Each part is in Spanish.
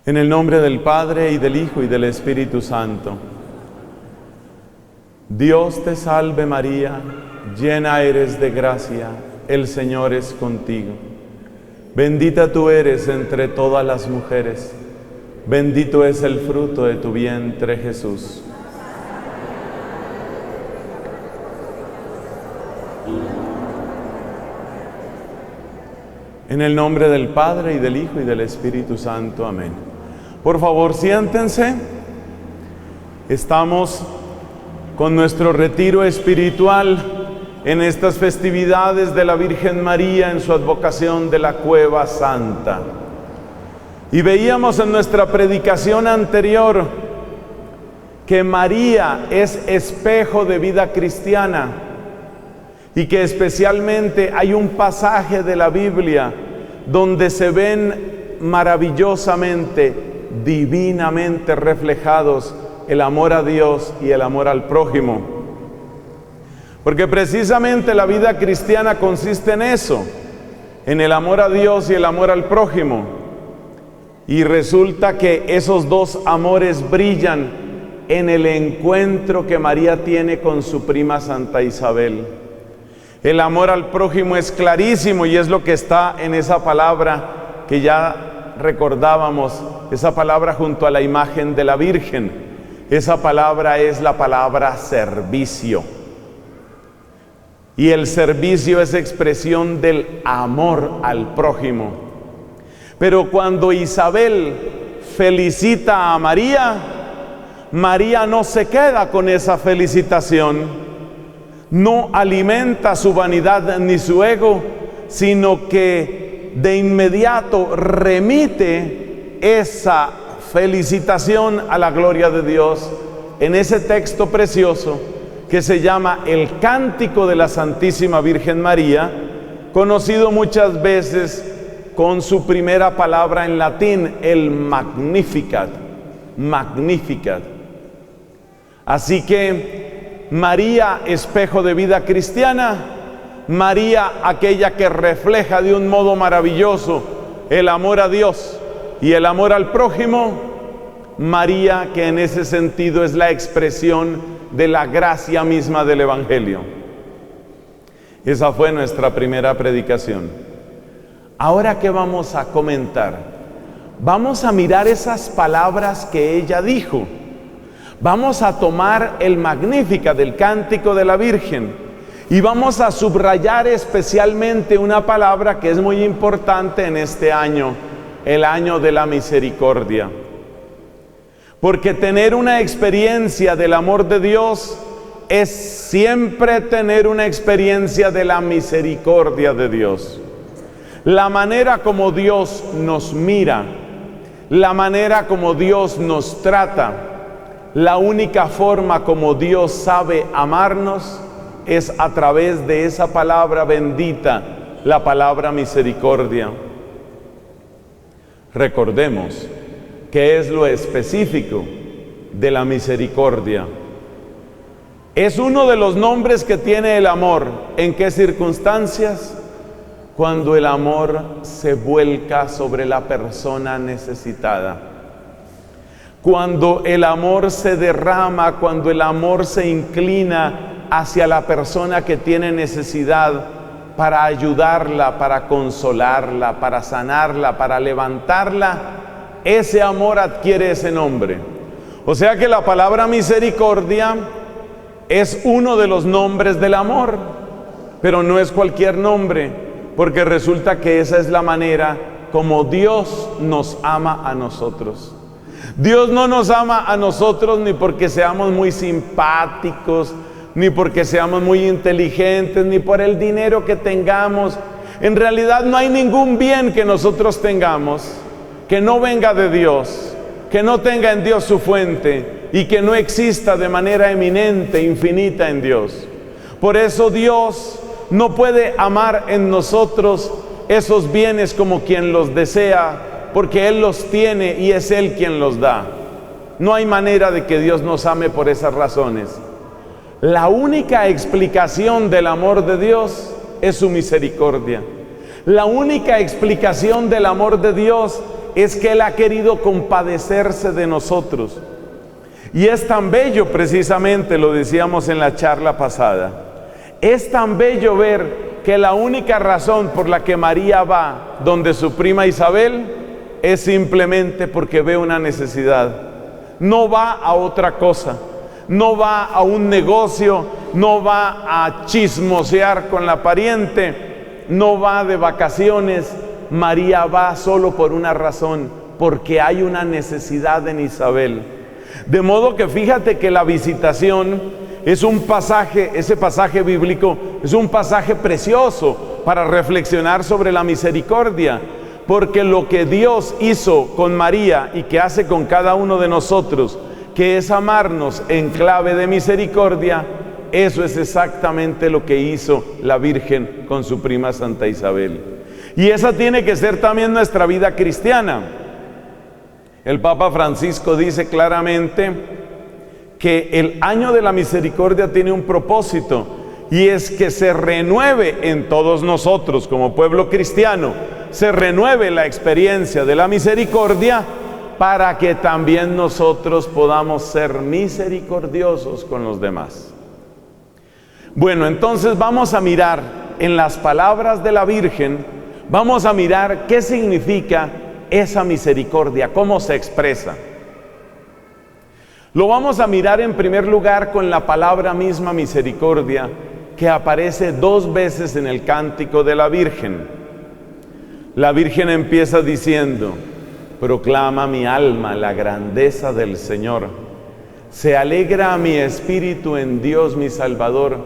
En el nombre del Padre, y del Hijo, y del Espíritu Santo. Dios te salve María, llena eres de gracia, el Señor es contigo. Bendita tú eres entre todas las mujeres, bendito es el fruto de tu vientre Jesús. En el nombre del Padre, y del Hijo, y del Espíritu Santo. Amén. Por favor, siéntense. Estamos con nuestro retiro espiritual en estas festividades de la Virgen María en su advocación de la Cueva Santa. Y veíamos en nuestra predicación anterior que María es espejo de vida cristiana y que especialmente hay un pasaje de la Biblia donde se ven maravillosamente, divinamente reflejados el amor a Dios y el amor al prójimo. Porque precisamente la vida cristiana consiste en eso, en el amor a Dios y el amor al prójimo. Y resulta que esos dos amores brillan en el encuentro que María tiene con su prima Santa Isabel. El amor al prójimo es clarísimo y es lo que está en esa palabra que ya recordábamos, esa palabra junto a la imagen de la Virgen. Esa palabra es la palabra servicio. Y el servicio es expresión del amor al prójimo. Pero cuando Isabel felicita a María, María no se queda con esa felicitación. No alimenta su vanidad ni su ego, sino que de inmediato remite esa felicitación a la gloria de Dios en ese texto precioso que se llama el Cántico de la Santísima Virgen María, conocido muchas veces con su primera palabra en latín, el Magnificat. Magnificat. Así que María, espejo de vida cristiana, María, aquella que refleja de un modo maravilloso el amor a Dios y el amor al prójimo, María, que en ese sentido es la expresión de la gracia misma del Evangelio. Esa fue nuestra primera predicación. Ahora, ¿qué vamos a comentar? Vamos a mirar esas palabras que ella dijo. Vamos a tomar el Magníficat del Cántico de la Virgen y vamos a subrayar especialmente una palabra que es muy importante en este año, el año de la misericordia. Porque tener una experiencia del amor de Dios es siempre tener una experiencia de la misericordia de Dios. La manera como Dios nos mira, la manera como Dios nos trata, la única forma como Dios sabe amarnos es a través de esa palabra bendita, la palabra misericordia. Recordemos qué es lo específico de la misericordia. Es uno de los nombres que tiene el amor. ¿En qué circunstancias? Cuando el amor se vuelca sobre la persona necesitada. Cuando el amor se derrama, cuando el amor se inclina hacia la persona que tiene necesidad para ayudarla, para consolarla, para sanarla, para levantarla, ese amor adquiere ese nombre. O sea que la palabra misericordia es uno de los nombres del amor, pero no es cualquier nombre, porque resulta que esa es la manera como Dios nos ama a nosotros. Dios no nos ama a nosotros ni porque seamos muy simpáticos, ni porque seamos muy inteligentes, ni por el dinero que tengamos. En realidad no hay ningún bien que nosotros tengamos que no venga de Dios, que no tenga en Dios su fuente y que no exista de manera eminente, infinita en Dios. Por eso Dios no puede amar en nosotros esos bienes como quien los desea, porque Él los tiene y es Él quien los da. No hay manera de que Dios nos ame por esas razones. La única explicación del amor de Dios es su misericordia. La única explicación del amor de Dios es que Él ha querido compadecerse de nosotros. Y es tan bello, precisamente, lo decíamos en la charla pasada, es tan bello ver que la única razón por la que María va donde su prima Isabel es simplemente porque ve una necesidad. No va a otra cosa, no va a un negocio, no va a chismosear con la pariente, no va de vacaciones. María va solo por una razón, porque hay una necesidad en Isabel. De modo que fíjate que la visitación es un pasaje, ese pasaje bíblico es un pasaje precioso para reflexionar sobre la misericordia, porque lo que Dios hizo con María y que hace con cada uno de nosotros, que es amarnos en clave de misericordia, eso es exactamente lo que hizo la Virgen con su prima Santa Isabel. Y esa tiene que ser también nuestra vida cristiana. El Papa Francisco dice claramente que el año de la misericordia tiene un propósito, y es que se renueve en todos nosotros como pueblo cristiano, se renueve la experiencia de la misericordia para que también nosotros podamos ser misericordiosos con los demás. Bueno, entonces vamos a mirar en las palabras de la Virgen, vamos a mirar qué significa esa misericordia, cómo se expresa. Lo vamos a mirar en primer lugar con la palabra misma misericordia, que aparece 2 veces en el cántico de la Virgen. La Virgen empieza diciendo: proclama mi alma la grandeza del Señor, se alegra mi espíritu en Dios mi Salvador,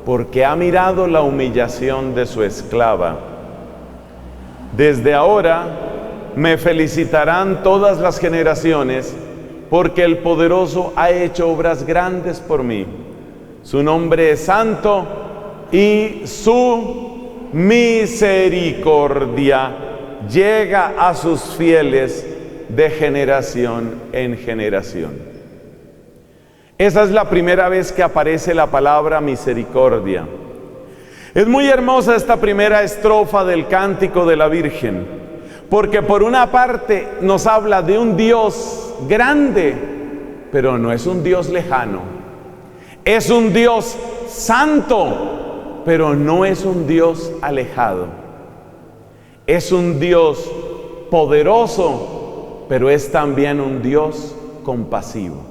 porque ha mirado la humillación de su esclava. Desde ahora me felicitarán todas las generaciones, porque el Poderoso ha hecho obras grandes por mí. Su nombre es santo y su misericordia llega a sus fieles de generación en generación. Esa es la primera vez que aparece la palabra misericordia. Es muy hermosa esta primera estrofa del cántico de la Virgen, porque por una parte nos habla de un Dios grande, pero no es un Dios lejano. Es un Dios santo, pero no es un Dios alejado. Es un Dios poderoso, pero es también un Dios compasivo.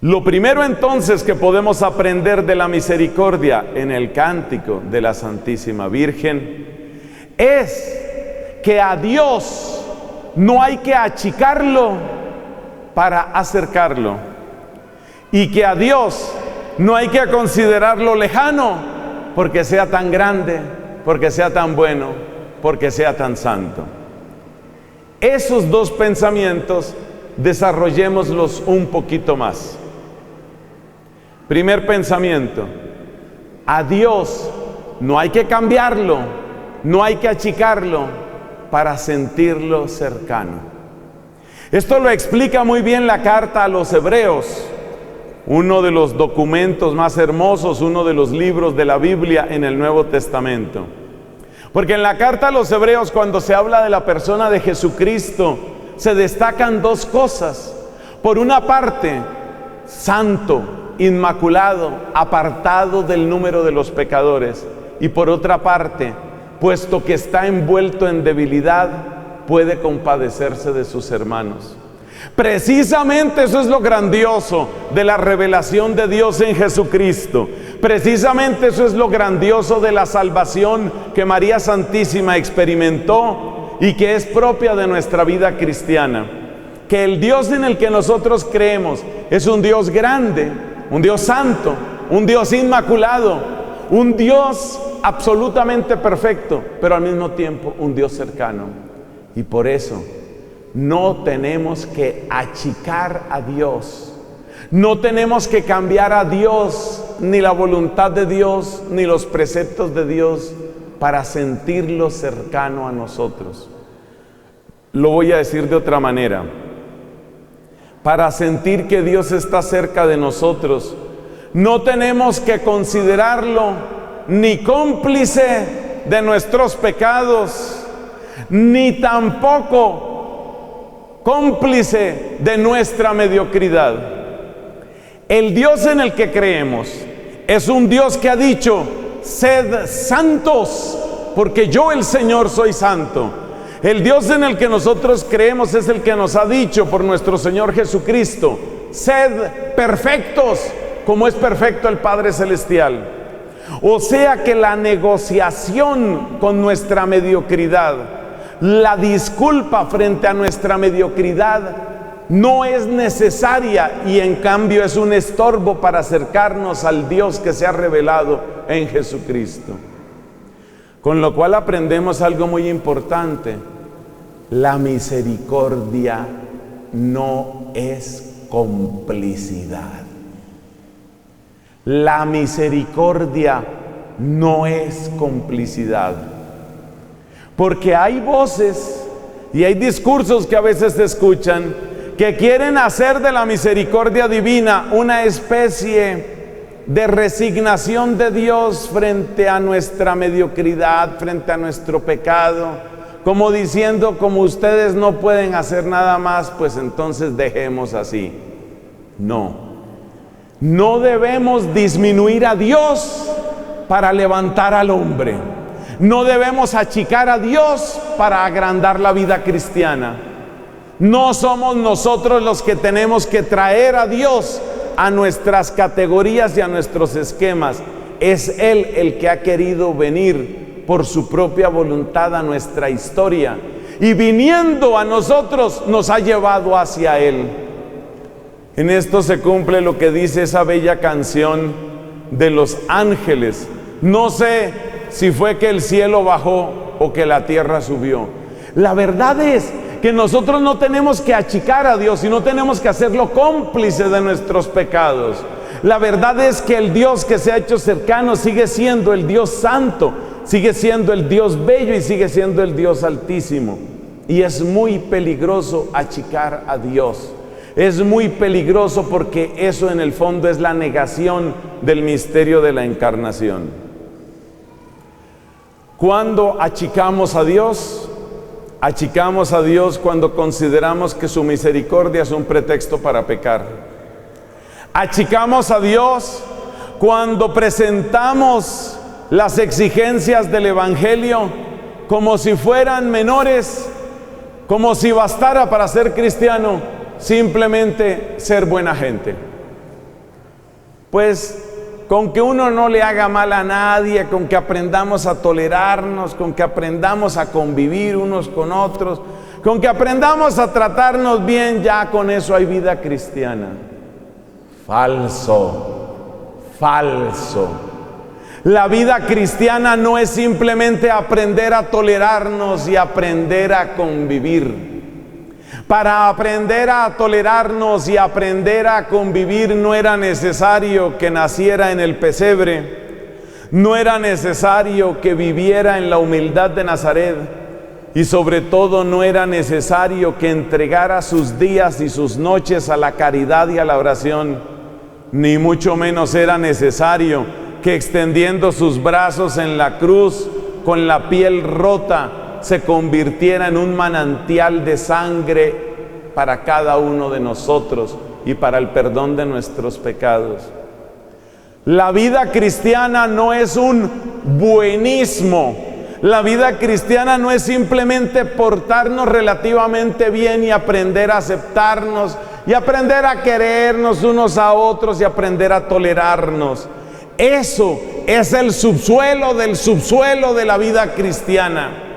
Lo primero entonces que podemos aprender de la misericordia en el cántico de la Santísima Virgen es que a Dios no hay que achicarlo para acercarlo, y que a Dios no hay que considerarlo lejano porque sea tan grande, porque sea tan bueno, porque sea tan santo. Esos 2 pensamientos desarrollémoslos un poquito más. Primer pensamiento: a Dios no hay que cambiarlo, no hay que achicarlo para sentirlo cercano. Esto lo explica muy bien la carta a los Hebreos, uno de los documentos más hermosos, uno de los libros de la Biblia en el Nuevo Testamento. Porque en la carta a los Hebreos, cuando se habla de la persona de Jesucristo, se destacan 2 cosas. Por una parte, santo, inmaculado, apartado del número de los pecadores. Y por otra parte, puesto que está envuelto en debilidad, puede compadecerse de sus hermanos. Precisamente eso es lo grandioso de la revelación de Dios en Jesucristo. Precisamente eso es lo grandioso de la salvación que María Santísima experimentó y que es propia de nuestra vida cristiana. Que el Dios en el que nosotros creemos es un Dios grande, un Dios santo, un Dios inmaculado, un Dios absolutamente perfecto, pero al mismo tiempo un Dios cercano. Y por eso no tenemos que achicar a Dios, no tenemos que cambiar a Dios, ni la voluntad de Dios, ni los preceptos de Dios, para sentirlo cercano a nosotros. Lo voy a decir de otra manera: para sentir que Dios está cerca de nosotros, no tenemos que considerarlo ni cómplice de nuestros pecados, ni tampoco cómplice de nuestra mediocridad. El Dios en el que creemos es un Dios que ha dicho: sed santos, porque yo, el Señor, soy santo. El Dios en el que nosotros creemos es el que nos ha dicho por nuestro Señor Jesucristo: sed perfectos, como es perfecto el Padre Celestial. O sea que la negociación con nuestra mediocridad, la disculpa frente a nuestra mediocridad, no es necesaria, y en cambio es un estorbo para acercarnos al Dios que se ha revelado en Jesucristo. Con lo cual aprendemos algo muy importante: la misericordia no es complicidad. La misericordia no es complicidad. Porque hay voces y hay discursos que a veces se escuchan que quieren hacer de la misericordia divina una especie de resignación de Dios frente a nuestra mediocridad, frente a nuestro pecado, como diciendo: como ustedes no pueden hacer nada más, pues entonces dejemos así. No debemos disminuir a Dios para levantar al hombre. No debemos achicar a Dios para agrandar la vida cristiana. No somos nosotros los que tenemos que traer a Dios a nuestras categorías y a nuestros esquemas. Es Él el que ha querido venir por su propia voluntad a nuestra historia, y viniendo a nosotros nos ha llevado hacia Él. En esto se cumple lo que dice esa bella canción de los ángeles: no sé si fue que el cielo bajó o que la tierra subió. La verdad es que nosotros no tenemos que achicar a Dios y no tenemos que hacerlo cómplice de nuestros pecados. La verdad es que el Dios que se ha hecho cercano sigue siendo el Dios santo, sigue siendo el Dios bello y sigue siendo el Dios altísimo. Y es muy peligroso achicar a Dios. Es muy peligroso porque eso en el fondo es la negación del misterio de la encarnación. ¿Cuándo achicamos a Dios? Achicamos a Dios cuando consideramos que su misericordia es un pretexto para pecar. Achicamos a Dios cuando presentamos las exigencias del Evangelio como si fueran menores, como si bastara para ser cristiano simplemente ser buena gente. Pues con que uno no le haga mal a nadie, con que aprendamos a tolerarnos, con que aprendamos a convivir unos con otros, con que aprendamos a tratarnos bien, ya con eso hay vida cristiana. Falso. La vida cristiana no es simplemente aprender a tolerarnos y aprender a convivir. Para aprender a tolerarnos y aprender a convivir no era necesario que naciera en el pesebre, no era necesario que viviera en la humildad de Nazaret, y sobre todo no era necesario que entregara sus días y sus noches a la caridad y a la oración, ni mucho menos era necesario que extendiendo sus brazos en la cruz con la piel rota se convirtiera en un manantial de sangre para cada uno de nosotros y para el perdón de nuestros pecados. La vida cristiana no es un buenismo. La vida cristiana no es simplemente portarnos relativamente bien y aprender a aceptarnos y aprender a querernos unos a otros y aprender a tolerarnos. Eso es el subsuelo del subsuelo de la vida cristiana.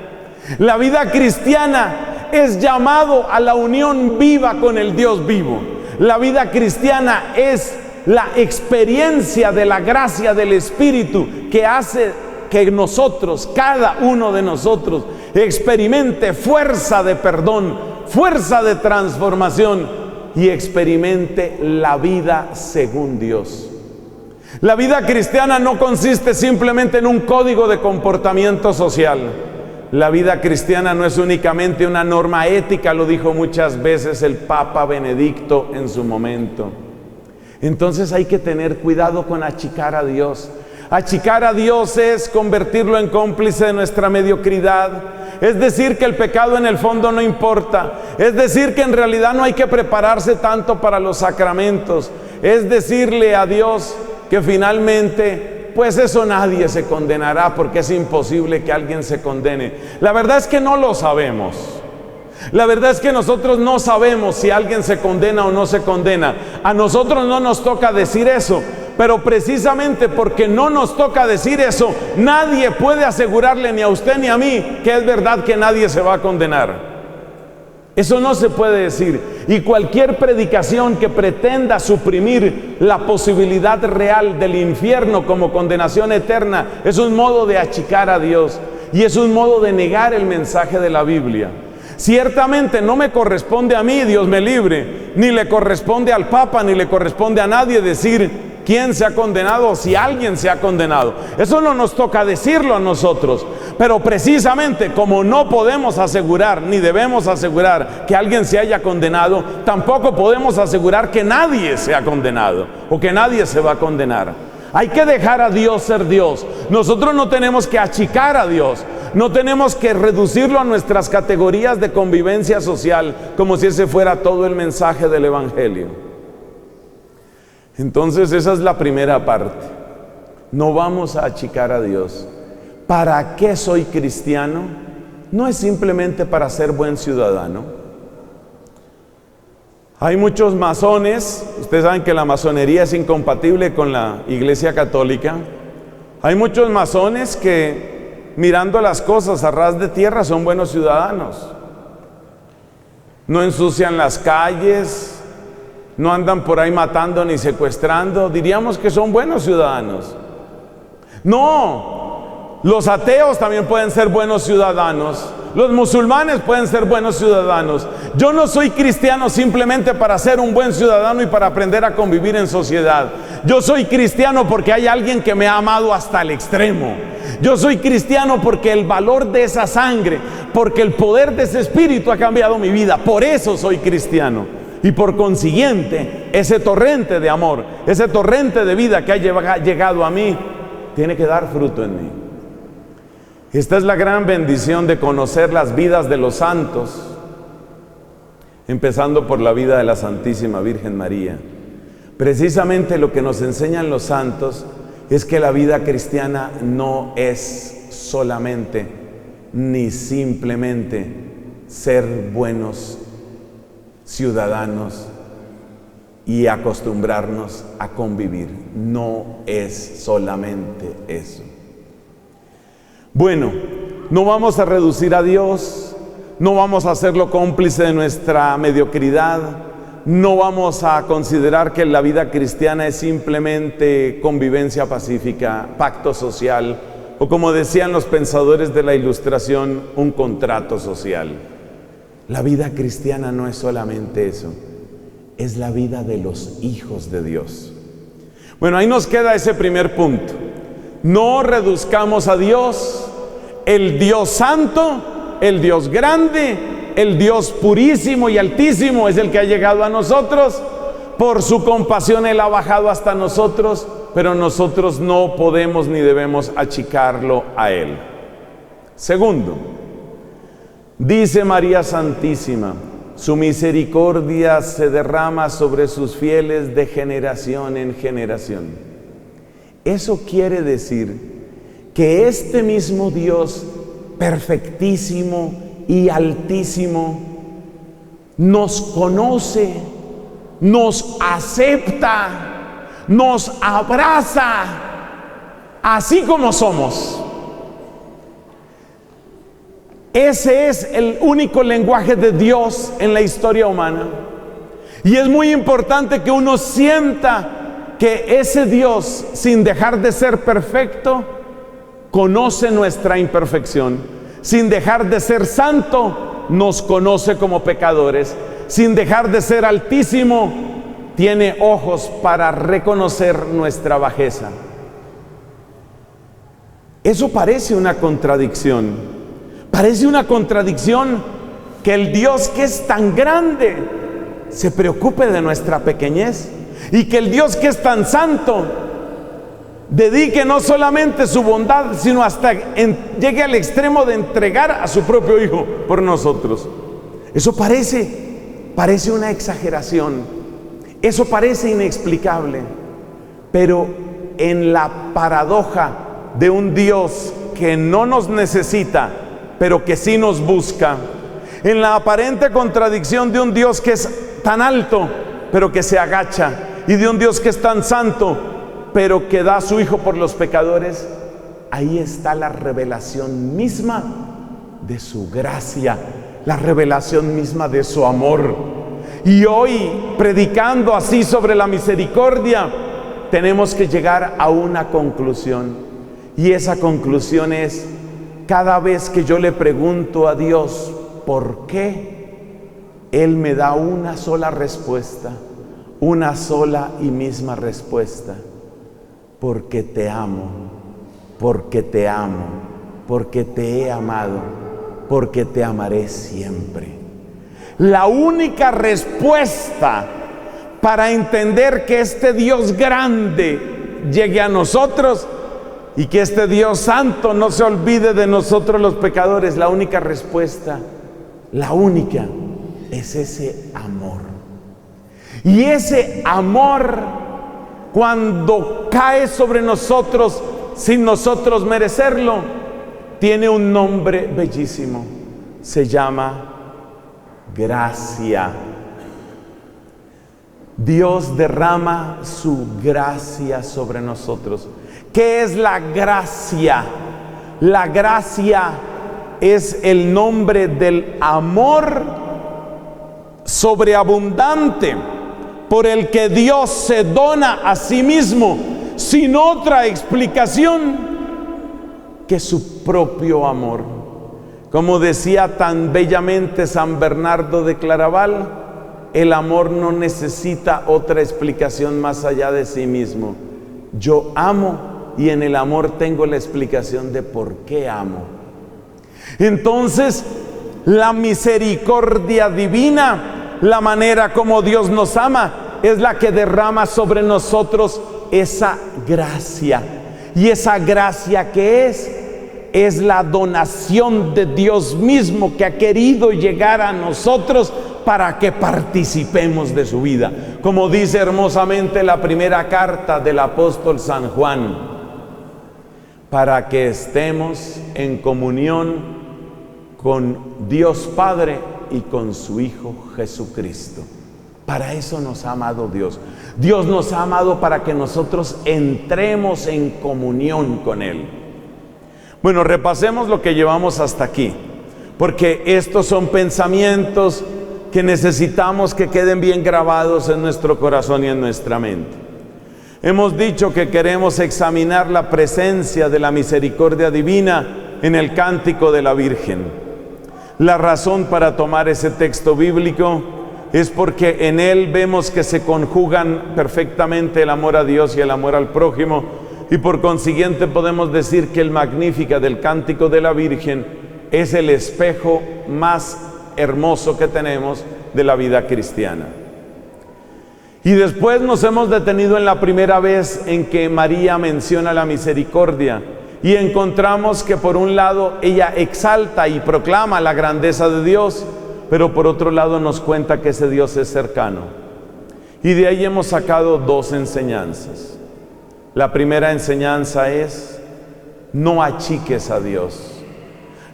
La vida cristiana es llamado a la unión viva con el Dios vivo. La vida cristiana es la experiencia de la gracia del Espíritu que hace que nosotros, cada uno de nosotros, experimente fuerza de perdón, fuerza de transformación y experimente la vida según Dios. La vida cristiana no consiste simplemente en un código de comportamiento social. La vida cristiana no es únicamente una norma ética, lo dijo muchas veces el Papa Benedicto en su momento. Entonces hay que tener cuidado con achicar a Dios. Achicar a Dios es convertirlo en cómplice de nuestra mediocridad. es decir que el pecado en el fondo no importa, es decir que en realidad no hay que prepararse tanto para los sacramentos, es decirle a Dios que finalmente, pues eso nadie se condenará, porque es imposible que alguien se condene. La verdad es que no lo sabemos. La verdad es que nosotros no sabemos si alguien se condena o no se condena. A nosotros no nos toca decir eso, pero precisamente porque no nos toca decir eso, nadie puede asegurarle ni a usted ni a mí que es verdad que nadie se va a condenar. Eso no se puede decir. Y cualquier predicación que pretenda suprimir la posibilidad real del infierno como condenación eterna es un modo de achicar a Dios y es un modo de negar el mensaje de la Biblia. Ciertamente no me corresponde a mí, Dios me libre, ni le corresponde al Papa, ni le corresponde a nadie decir quién se ha condenado o si alguien se ha condenado. Eso no nos toca decirlo a nosotros. Pero precisamente como no podemos asegurar, ni debemos asegurar que alguien se haya condenado, tampoco podemos asegurar que nadie se ha condenado o que nadie se va a condenar. Hay que dejar a Dios ser Dios. Nosotros no tenemos que achicar a Dios. No tenemos que reducirlo a nuestras categorías de convivencia social, como si ese fuera todo el mensaje del Evangelio. Entonces esa es la primera parte. No vamos a achicar a Dios. ¿Para qué soy cristiano? No es simplemente para ser buen ciudadano. Hay muchos masones, ustedes saben que la masonería es incompatible con la Iglesia Católica. Hay muchos masones que, mirando las cosas a ras de tierra, son buenos ciudadanos. No ensucian las calles, no andan por ahí matando ni secuestrando. Diríamos que son buenos ciudadanos. No, los ateos también pueden ser buenos ciudadanos. Los musulmanes pueden ser buenos ciudadanos. Yo no soy cristiano simplemente para ser un buen ciudadano y para aprender a convivir en sociedad. Yo soy cristiano porque hay alguien que me ha amado hasta el extremo. Yo soy cristiano porque el valor de esa sangre, porque el poder de ese espíritu ha cambiado mi vida. Por eso soy cristiano. Y por consiguiente, ese torrente de amor, ese torrente de vida que ha llegado a mí, tiene que dar fruto en mí. Esta es la gran bendición de conocer las vidas de los santos, empezando por la vida de la Santísima Virgen María. Precisamente lo que nos enseñan los santos es que la vida cristiana no es solamente ni simplemente ser buenos ciudadanos y acostumbrarnos a convivir. No es solamente eso. Bueno, no vamos a reducir a Dios, no vamos a hacerlo cómplice de nuestra mediocridad, no vamos a considerar que la vida cristiana es simplemente convivencia pacífica, pacto social, o como decían los pensadores de la Ilustración, un contrato social. La vida cristiana no es solamente eso, es la vida de los hijos de Dios. Bueno, ahí nos queda ese primer punto. No reduzcamos a Dios, el Dios santo, el Dios grande, el Dios purísimo y altísimo es el que ha llegado a nosotros. Por su compasión Él ha bajado hasta nosotros, pero nosotros no podemos ni debemos achicarlo a Él. Segundo, dice María Santísima, su misericordia se derrama sobre sus fieles de generación en generación. Eso quiere decir que este mismo Dios perfectísimo y altísimo nos conoce, nos acepta, nos abraza, así como somos. Ese es el único lenguaje de Dios en la historia humana. Y es muy importante que uno sienta que ese Dios, sin dejar de ser perfecto, conoce nuestra imperfección. Sin dejar de ser santo, nos conoce como pecadores. Sin dejar de ser altísimo, tiene ojos para reconocer nuestra bajeza. Eso parece una contradicción. Parece una contradicción que el Dios que es tan grande se preocupe de nuestra pequeñez y que el Dios que es tan santo dedique no solamente su bondad, sino hasta llegue al extremo de entregar a su propio Hijo por nosotros. Eso parece una exageración, eso parece inexplicable, pero en la paradoja de un Dios que no nos necesita, pero que sí nos busca, en la aparente contradicción de un Dios que es tan alto, pero que se agacha, y de un Dios que es tan santo, pero que da a su Hijo por los pecadores, ahí está la revelación misma de su gracia, la revelación misma de su amor. Y hoy, predicando así sobre la misericordia, tenemos que llegar a una conclusión, y esa conclusión es: cada vez que yo le pregunto a Dios ¿por qué?, Él me da una sola respuesta, una sola y misma respuesta: porque te amo, porque te amo, porque te he amado, porque te amaré siempre. La única respuesta para entender que este Dios grande llegue a nosotros y que este Dios santo no se olvide de nosotros los pecadores, la única respuesta, la única, es ese amor. Y ese amor, cuando cae sobre nosotros sin nosotros merecerlo, tiene un nombre bellísimo. Se llama gracia. Dios derrama su gracia sobre nosotros. ¿Qué es la gracia? La gracia es el nombre del amor sobreabundante por el que Dios se dona a sí mismo sin otra explicación que su propio amor. Como decía tan bellamente San Bernardo de Claraval, el amor no necesita otra explicación más allá de sí mismo. Yo amo y en el amor tengo la explicación de por qué amo. Entonces, la misericordia divina, la manera como Dios nos ama, es la que derrama sobre nosotros esa gracia. Y esa gracia que es la donación de Dios mismo, que ha querido llegar a nosotros para que participemos de su vida. Como dice hermosamente la primera carta del apóstol San Juan: para que estemos en comunión con Dios Padre y con su Hijo Jesucristo. Para eso nos ha amado Dios. Dios nos ha amado para que nosotros entremos en comunión con Él. Bueno, repasemos lo que llevamos hasta aquí, porque estos son pensamientos que necesitamos que queden bien grabados en nuestro corazón y en nuestra mente. Hemos dicho que queremos examinar la presencia de la misericordia divina en el cántico de la Virgen. La razón para tomar ese texto bíblico es porque en él vemos que se conjugan perfectamente el amor a Dios y el amor al prójimo, y por consiguiente podemos decir que el Magníficat del cántico de la Virgen es el espejo más hermoso que tenemos de la vida cristiana. Y después nos hemos detenido en la primera vez en que María menciona la misericordia, y encontramos que por un lado ella exalta y proclama la grandeza de Dios, pero por otro lado nos cuenta que ese Dios es cercano. Y de ahí hemos sacado dos enseñanzas. La primera enseñanza es: no achiques a Dios.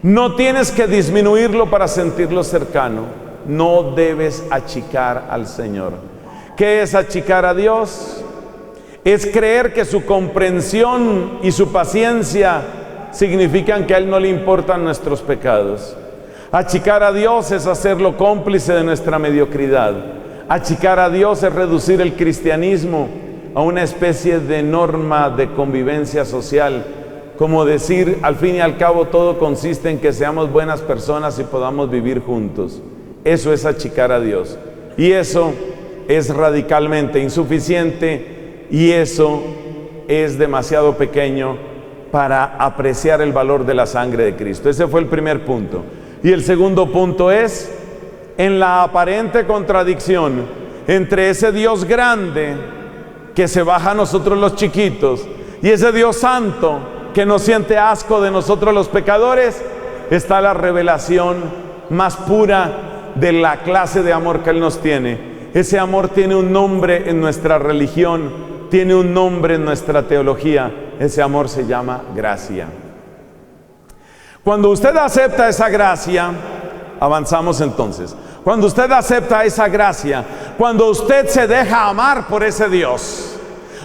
No tienes que disminuirlo para sentirlo cercano. No debes achicar al Señor. ¿Qué es achicar a Dios? Es creer que su comprensión y su paciencia significan que a Él no le importan nuestros pecados. Achicar a Dios es hacerlo cómplice de nuestra mediocridad. Achicar a Dios es reducir el cristianismo a una especie de norma de convivencia social. Como decir, al fin y al cabo, todo consiste en que seamos buenas personas y podamos vivir juntos. Eso es achicar a Dios. Y eso es radicalmente insuficiente, y eso es demasiado pequeño para apreciar el valor de la sangre de Cristo. Ese fue el primer punto. Y el segundo punto es en la aparente contradicción entre ese Dios grande que se baja a nosotros los chiquitos, y ese Dios santo que no siente asco de nosotros los pecadores, está la revelación más pura de la clase de amor que Él nos tiene. Ese amor tiene un nombre en nuestra religión, tiene un nombre en nuestra teología. Ese amor se llama gracia. Cuando usted acepta esa gracia, avanzamos entonces. Cuando usted acepta esa gracia, cuando usted se deja amar por ese Dios,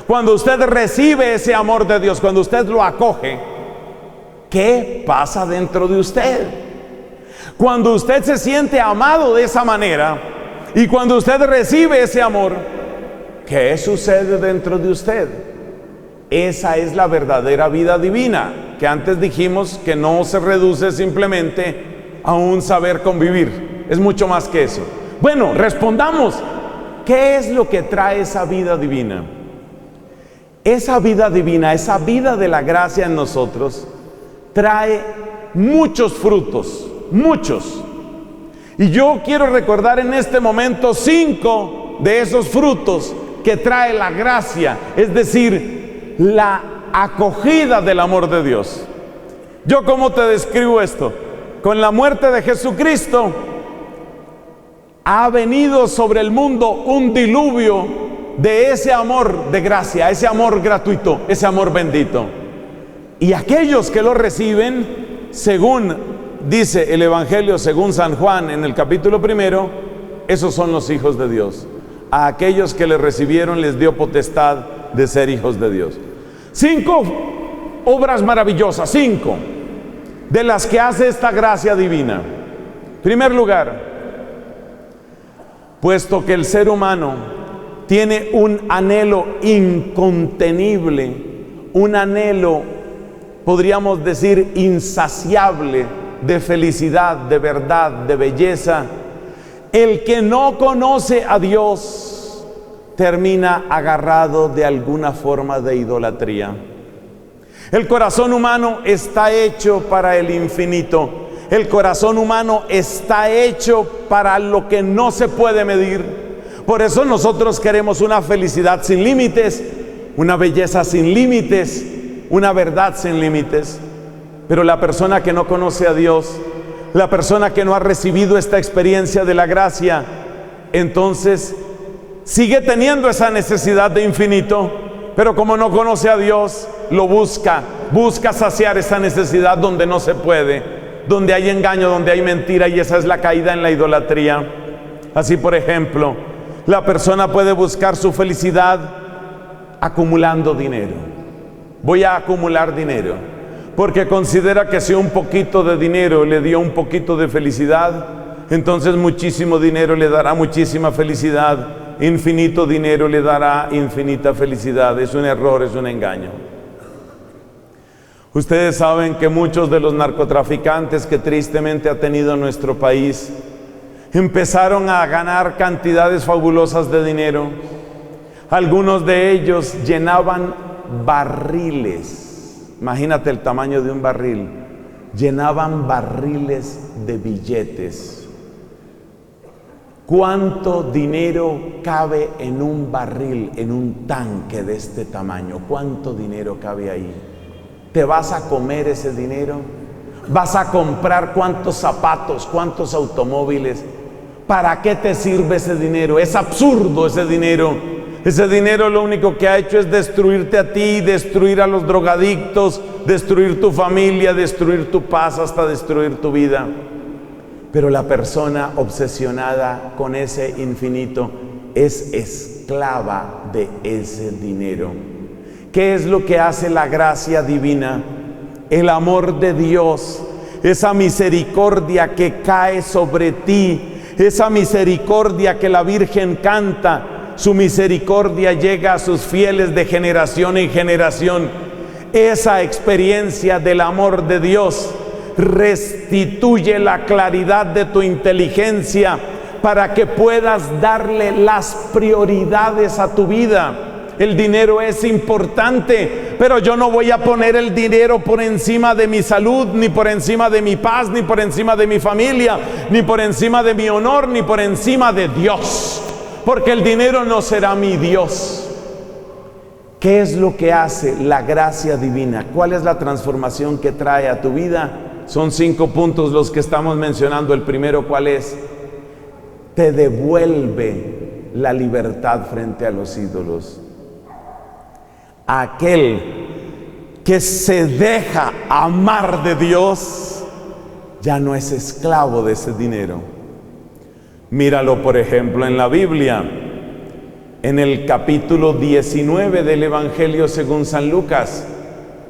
cuando usted recibe ese amor de Dios, cuando usted lo acoge, ¿qué pasa dentro de usted? Cuando usted se siente amado de esa manera y cuando usted recibe ese amor, ¿qué sucede dentro de usted? Esa es la verdadera vida divina, que antes dijimos que no se reduce simplemente a un saber convivir. Es mucho más que eso. Bueno, respondamos. ¿Qué es lo que trae esa vida divina? Esa vida divina, esa vida de la gracia en nosotros, trae muchos frutos, muchos. Y yo quiero recordar en este momento 5 de esos frutos que trae la gracia, es decir, la acogida del amor de Dios. ¿Yo cómo te describo esto? Con la muerte de Jesucristo ha venido sobre el mundo un diluvio de ese amor de gracia, ese amor gratuito, ese amor bendito. Y aquellos que lo reciben, según dice el Evangelio, según San Juan en el capítulo 1, esos son los hijos de Dios. A aquellos que le recibieron les dio potestad de ser hijos de Dios. 5 obras maravillosas, 5 de las que hace esta gracia divina. En primer lugar, puesto que el ser humano tiene un anhelo incontenible, un anhelo, podríamos decir, insaciable de felicidad, de verdad, de belleza, el que no conoce a Dios termina agarrado de alguna forma de idolatría. El corazón humano está hecho para el infinito. El corazón humano está hecho para lo que no se puede medir. Por eso nosotros queremos una felicidad sin límites, una belleza sin límites, una verdad sin límites. Pero la persona que no conoce a Dios, la persona que no ha recibido esta experiencia de la gracia, entonces sigue teniendo esa necesidad de infinito, pero como no conoce a Dios, lo busca saciar esa necesidad donde no se puede, donde hay engaño, donde hay mentira, y esa es la caída en la idolatría. Así, por ejemplo, la persona puede buscar su felicidad acumulando dinero. Voy a acumular dinero, porque considera que si un poquito de dinero le dio un poquito de felicidad, entonces muchísimo dinero le dará muchísima felicidad, infinito dinero le dará infinita felicidad. Es un error, es un engaño. Ustedes saben que muchos de los narcotraficantes que tristemente ha tenido nuestro país empezaron a ganar cantidades fabulosas de dinero. Algunos de ellos llenaban barriles. Imagínate el tamaño de un barril. Llenaban barriles de billetes. ¿Cuánto dinero cabe en un barril, en un tanque de este tamaño? ¿Cuánto dinero cabe ahí? ¿Te vas a comer ese dinero? ¿Vas a comprar cuántos zapatos, cuántos automóviles? ¿Para qué te sirve ese dinero? Es absurdo ese dinero. Ese dinero lo único que ha hecho es destruirte a ti, destruir a los drogadictos, destruir tu familia, destruir tu paz, hasta destruir tu vida. Pero la persona obsesionada con ese infinito es esclava de ese dinero. ¿Qué es lo que hace la gracia divina? El amor de Dios, esa misericordia que cae sobre ti, esa misericordia que la Virgen canta, su misericordia llega a sus fieles de generación en generación. Esa experiencia del amor de Dios restituye la claridad de tu inteligencia para que puedas darle las prioridades a tu vida. El dinero es importante, pero yo no voy a poner el dinero por encima de mi salud, ni por encima de mi paz, ni por encima de mi familia, ni por encima de mi honor, ni por encima de Dios, porque el dinero no será mi Dios. ¿Qué es lo que hace la gracia divina? ¿Cuál es la transformación que trae a tu vida? Son 5 puntos los que estamos mencionando. El primero, ¿cuál es? Te devuelve la libertad frente a los ídolos. Aquel que se deja amar de Dios ya no es esclavo de ese dinero. Míralo, por ejemplo, en la Biblia, en el capítulo 19 del Evangelio según San Lucas,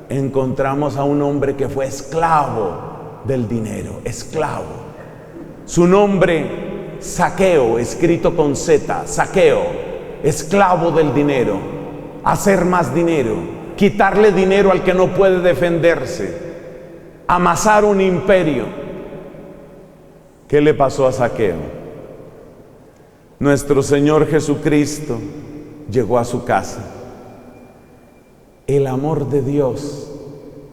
encontramos a un hombre que fue esclavo del dinero, esclavo. Su nombre, Zaqueo, escrito con Z, Zaqueo, esclavo del dinero, hacer más dinero, quitarle dinero al que no puede defenderse, amasar un imperio. ¿Qué le pasó a Zaqueo? Nuestro Señor Jesucristo llegó a su casa. El amor de Dios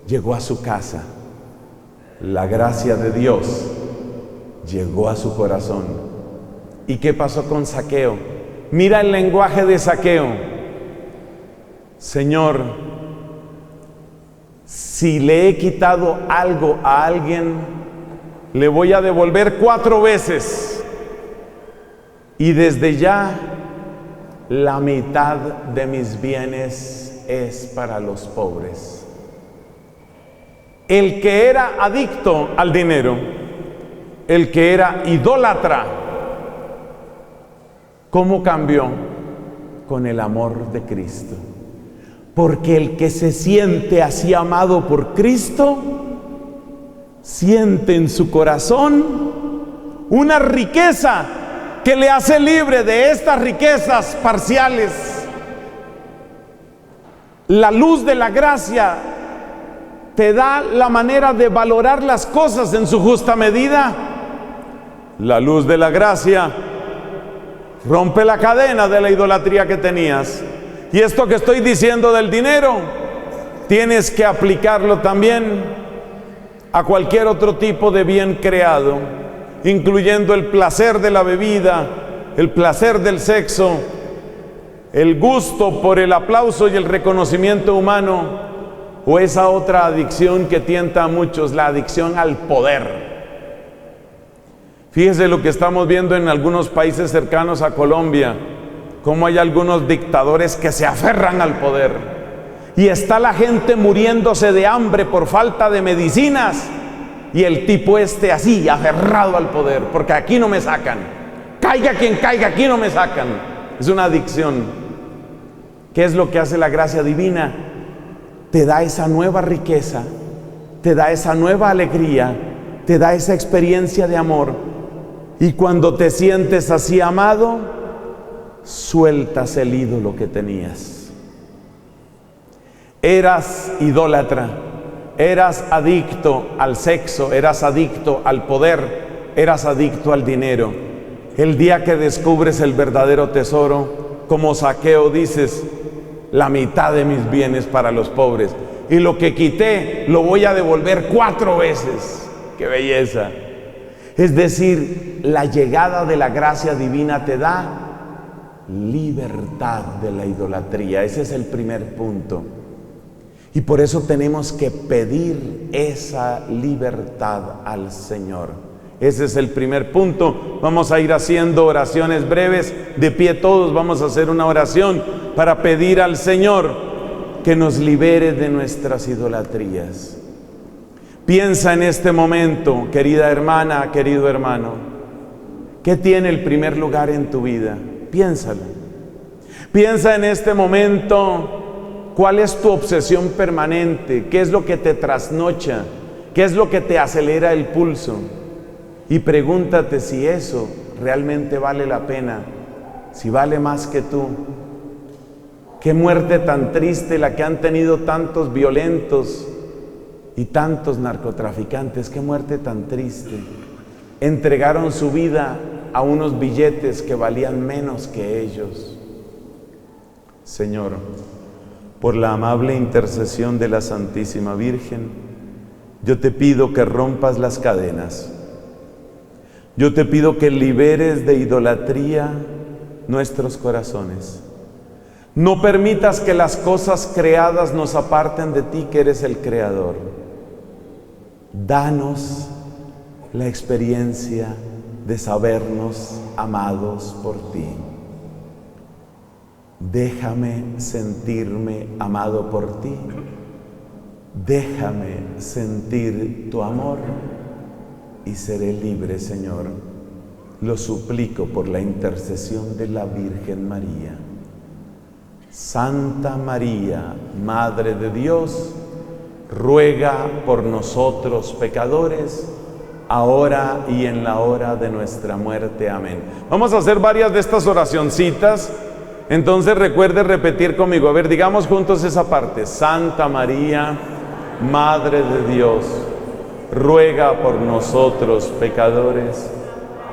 llegó a su casa. La gracia de Dios llegó a su corazón. ¿Y qué pasó con Zaqueo? Mira el lenguaje de Zaqueo. Señor, si le he quitado algo a alguien, le voy a devolver 4 veces. Y desde ya, la mitad de mis bienes es para los pobres. El que era adicto al dinero, el que era idólatra, ¿cómo cambió? Con el amor de Cristo. Porque el que se siente así amado por Cristo, siente en su corazón una riqueza que le hace libre de estas riquezas parciales. La luz de la gracia te da la manera de valorar las cosas en su justa medida. La luz de la gracia rompe la cadena de la idolatría que tenías. Y esto que estoy diciendo del dinero, tienes que aplicarlo también a cualquier otro tipo de bien creado, incluyendo el placer de la bebida, el placer del sexo, el gusto por el aplauso y el reconocimiento humano, o esa otra adicción que tienta a muchos, la adicción al poder. Fíjese lo que estamos viendo en algunos países cercanos a Colombia, cómo hay algunos dictadores que se aferran al poder, y está la gente muriéndose de hambre por falta de medicinas, y el tipo así, aferrado al poder, porque aquí no me sacan, caiga quien caiga, aquí no me sacan. Es una adicción. ¿Qué es lo que hace la gracia divina? Te da esa nueva riqueza, te da esa nueva alegría, te da esa experiencia de amor, y cuando te sientes así amado, sueltas el ídolo que tenías. Eras idólatra, eras adicto al sexo, eras adicto al poder, eras adicto al dinero. El día que descubres el verdadero tesoro, como Zaqueo, dices: la mitad de mis bienes para los pobres, y lo que quité lo voy a devolver 4 veces. ¡Qué belleza! Es decir, la llegada de la gracia divina te da libertad de la idolatría. Ese es el primer punto. Y por eso tenemos que pedir esa libertad al Señor. Ese es el primer punto. Vamos a ir haciendo oraciones breves. De pie todos vamos a hacer una oración para pedir al Señor que nos libere de nuestras idolatrías. Piensa en este momento, querida hermana, querido hermano, ¿qué tiene el primer lugar en tu vida? Piénsalo. Piensa en este momento, ¿cuál es tu obsesión permanente? ¿Qué es lo que te trasnocha? ¿Qué es lo que te acelera el pulso? Y pregúntate si eso realmente vale la pena, si vale más que tú. Qué muerte tan triste la que han tenido tantos violentos y tantos narcotraficantes. Qué muerte tan triste. Entregaron su vida a unos billetes que valían menos que ellos. Señor, por la amable intercesión de la Santísima Virgen, yo te pido que rompas las cadenas. Yo te pido que liberes de idolatría nuestros corazones. No permitas que las cosas creadas nos aparten de ti, que eres el Creador. Danos la experiencia de sabernos amados por ti. Déjame sentirme amado por ti. Déjame sentir tu amor y seré libre, Señor. Lo suplico por la intercesión de la Virgen María. Santa María, Madre de Dios, ruega por nosotros pecadores, ahora y en la hora de nuestra muerte. Amén. Vamos a hacer varias de estas oracioncitas. Entonces recuerde repetir conmigo. A ver, digamos juntos esa parte. Santa María, Madre de Dios, ruega por nosotros pecadores,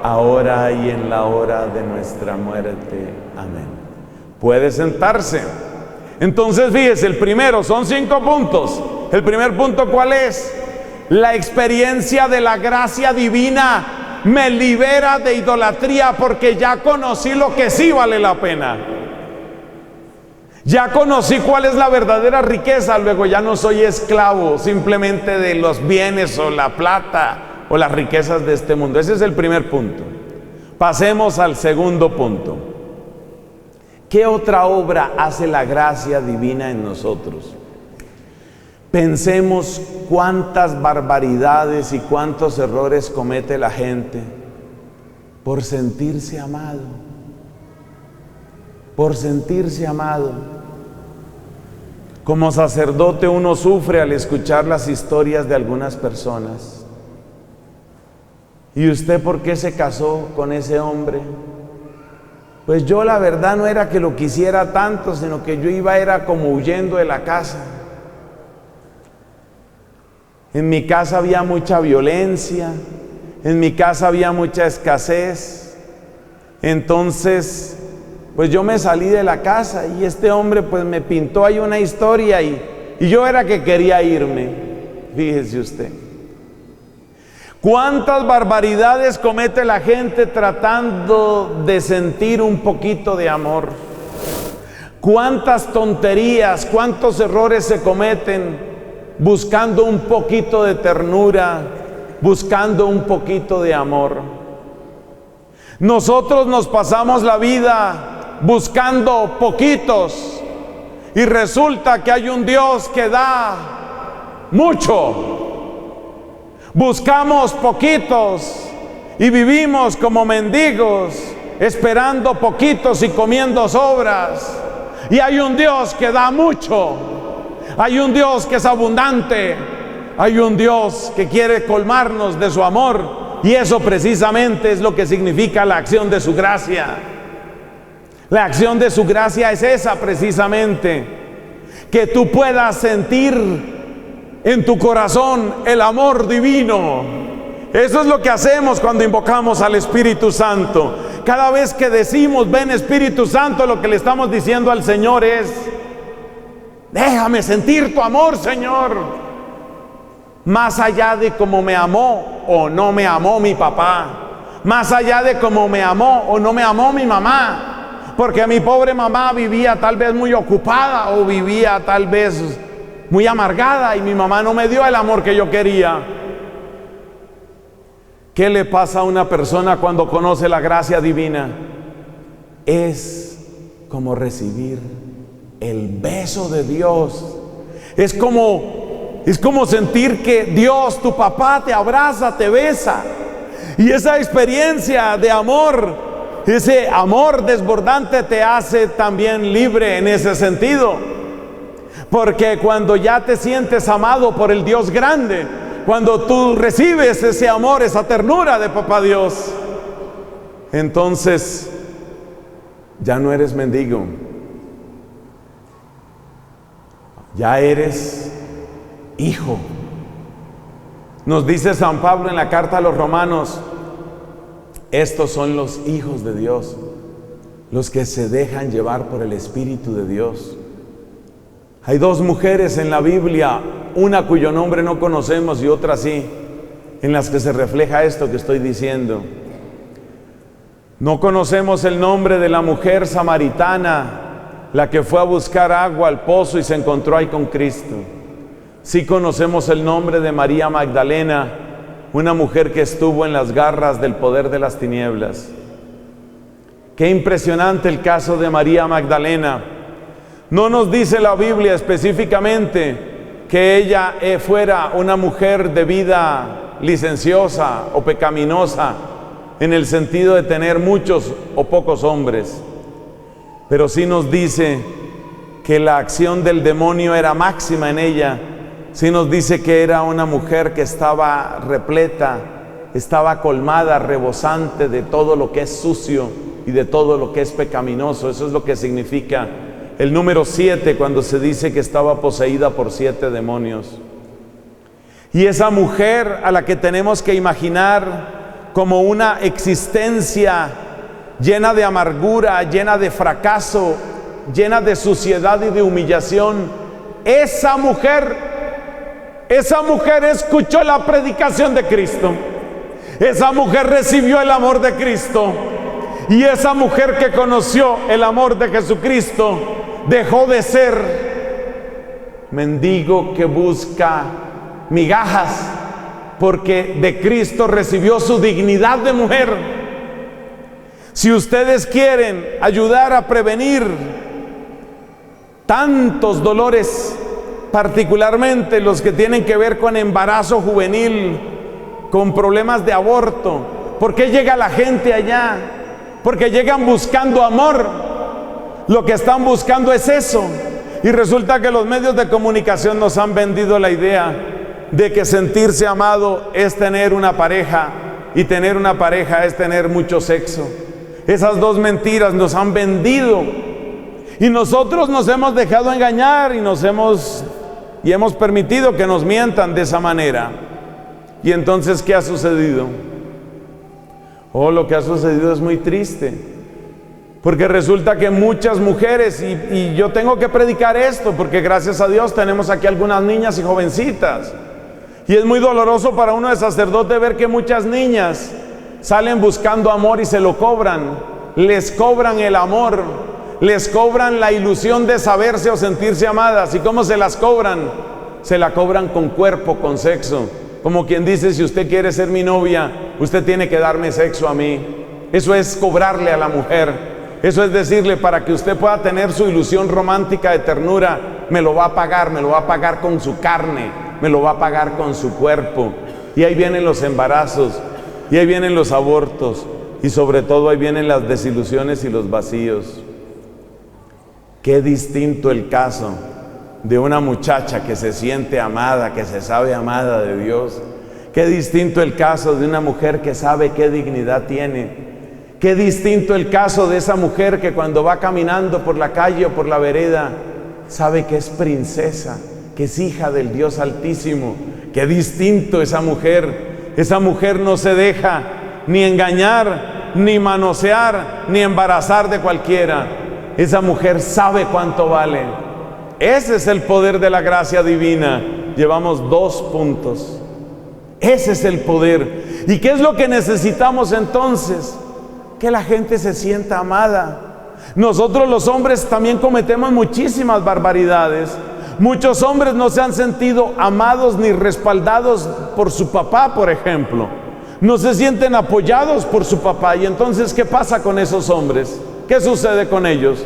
ahora y en la hora de nuestra muerte. Amén. Puede sentarse. Entonces fíjese, el primero, son 5 puntos. El primer punto, ¿cuál es? La experiencia de la gracia divina me libera de idolatría, porque ya conocí lo que sí vale la pena. Ya conocí cuál es la verdadera riqueza. Luego ya no soy esclavo simplemente de los bienes o la plata o las riquezas de este mundo. Ese es el primer punto. Pasemos al segundo punto. ¿Qué otra obra hace la gracia divina en nosotros? Pensemos cuántas barbaridades y cuántos errores comete la gente por sentirse amado. Por sentirse amado. Como sacerdote uno sufre al escuchar las historias de algunas personas. ¿Y usted por qué se casó con ese hombre? Pues yo la verdad no era que lo quisiera tanto, sino que yo era como huyendo de la casa. En mi casa había mucha violencia, en mi casa había mucha escasez. Entonces, pues yo me salí de la casa y este hombre pues me pintó ahí una historia y yo era que quería irme. Fíjese usted. ¿Cuántas barbaridades comete la gente tratando de sentir un poquito de amor? ¿Cuántas tonterías, cuántos errores se cometen buscando un poquito de ternura, buscando un poquito de amor? Nosotros nos pasamos la vida buscando poquitos y resulta que hay un Dios que da mucho. Buscamos poquitos y vivimos como mendigos, esperando poquitos y comiendo sobras. Y hay un Dios que da mucho. Hay un Dios que es abundante. Hay un Dios que quiere colmarnos de su amor. Y eso precisamente es lo que significa la acción de su gracia. La acción de su gracia es esa precisamente. Que tú puedas sentir en tu corazón el amor divino. Eso es lo que hacemos cuando invocamos al Espíritu Santo. Cada vez que decimos ven Espíritu Santo, lo que le estamos diciendo al Señor es: déjame sentir tu amor, Señor, más allá de cómo me amó o no me amó mi papá, más allá de cómo me amó o no me amó mi mamá, porque mi pobre mamá vivía tal vez muy ocupada o vivía tal vez muy amargada y mi mamá no me dio el amor que yo quería. ¿Qué le pasa a una persona cuando conoce la gracia divina? Es como recibir el beso de Dios. Es como sentir que Dios, tu papá, te abraza, te besa. Y esa experiencia de amor, ese amor desbordante te hace también libre en ese sentido. Porque cuando ya te sientes amado por el Dios grande, cuando tú recibes ese amor, esa ternura de Papá Dios, entonces ya no eres mendigo, ya eres hijo. Nos dice San Pablo en la carta a los Romanos: estos son los hijos de Dios, los que se dejan llevar por el Espíritu de Dios. Hay 2 mujeres en la Biblia, una cuyo nombre no conocemos y otra sí, en las que se refleja esto que estoy diciendo. No conocemos el nombre de la mujer samaritana la que fue a buscar agua al pozo y se encontró ahí con Cristo. Sí conocemos el nombre de María Magdalena, una mujer que estuvo en las garras del poder de las tinieblas. Qué impresionante el caso de María Magdalena. No nos dice la Biblia específicamente que ella fuera una mujer de vida licenciosa o pecaminosa, en el sentido de tener muchos o pocos hombres. Pero sí nos dice que la acción del demonio era máxima en ella. Sí nos dice que era una mujer que estaba repleta, estaba colmada, rebosante de todo lo que es sucio y de todo lo que es pecaminoso. Eso es lo que significa el número 7 cuando se dice que estaba poseída por 7 demonios. Y esa mujer a la que tenemos que imaginar como una existencia llena de amargura, llena de fracaso, llena de suciedad y de humillación, esa mujer escuchó la predicación de Cristo. Esa mujer recibió el amor de Cristo. Y esa mujer que conoció el amor de Jesucristo dejó de ser mendigo que busca migajas, porque de Cristo recibió su dignidad de mujer. Si ustedes quieren ayudar a prevenir tantos dolores, particularmente los que tienen que ver con embarazo juvenil, con problemas de aborto, ¿por qué llega la gente allá? Porque llegan buscando amor. Lo que están buscando es eso. Y resulta que los medios de comunicación nos han vendido la idea de que sentirse amado es tener una pareja, y tener una pareja es tener mucho sexo. Esas dos mentiras nos han vendido, y nosotros nos hemos dejado engañar y hemos permitido que nos mientan de esa manera. Y entonces, ¿qué ha sucedido? Lo que ha sucedido es muy triste, porque resulta que muchas mujeres, y yo tengo que predicar esto porque gracias a Dios tenemos aquí algunas niñas y jovencitas, y es muy doloroso para uno de sacerdote ver que muchas niñas salen buscando amor y se lo cobran. Les cobran el amor, les cobran la ilusión de saberse o sentirse amadas. ¿Y cómo se las cobran? Se la cobran con cuerpo, con sexo. Como quien dice, si usted quiere ser mi novia, usted tiene que darme sexo a mí. Eso es cobrarle a la mujer. Eso es decirle, para que usted pueda tener su ilusión romántica de ternura, me lo va a pagar con su carne, me lo va a pagar con su cuerpo. Y ahí vienen los embarazos, y ahí vienen los abortos, y sobre todo ahí vienen las desilusiones y los vacíos. Qué distinto el caso de una muchacha que se siente amada, que se sabe amada de Dios. Qué distinto el caso de una mujer que sabe qué dignidad tiene. Qué distinto el caso de esa mujer que cuando va caminando por la calle o por la vereda sabe que es princesa, que es hija del Dios Altísimo. Qué distinto esa mujer. Esa mujer no se deja ni engañar, ni manosear, ni embarazar de cualquiera. Esa mujer sabe cuánto vale. Ese es el poder de la gracia divina. Llevamos 2 puntos. Ese es el poder. ¿Y qué es lo que necesitamos entonces? Que la gente se sienta amada. Nosotros los hombres también cometemos muchísimas barbaridades. Muchos hombres no se han sentido amados ni respaldados por su papá, por ejemplo. No se sienten apoyados por su papá. Y entonces, ¿qué pasa con esos hombres? ¿Qué sucede con ellos?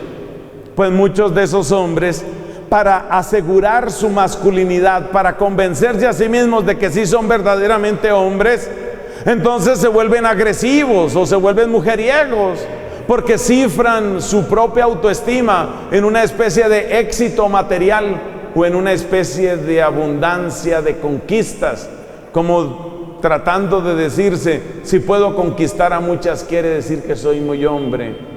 Pues muchos de esos hombres, para asegurar su masculinidad, para convencerse a sí mismos de que sí son verdaderamente hombres, entonces se vuelven agresivos o se vuelven mujeriegos, porque cifran su propia autoestima en una especie de éxito material o en una especie de abundancia de conquistas, como tratando de decirse, si puedo conquistar a muchas, quiere decir que soy muy hombre.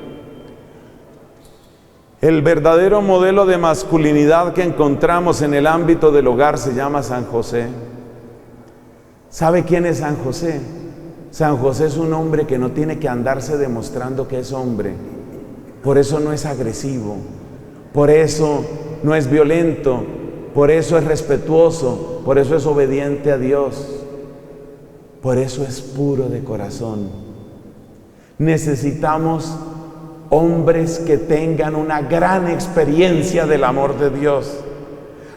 El verdadero modelo de masculinidad que encontramos en el ámbito del hogar se llama San José. ¿Sabe quién es San José? San José es un hombre que no tiene que andarse demostrando que es hombre. Por eso no es agresivo, por eso no es violento, por eso es respetuoso, por eso es obediente a Dios, por eso es puro de corazón. Necesitamos hombres que tengan una gran experiencia del amor de Dios.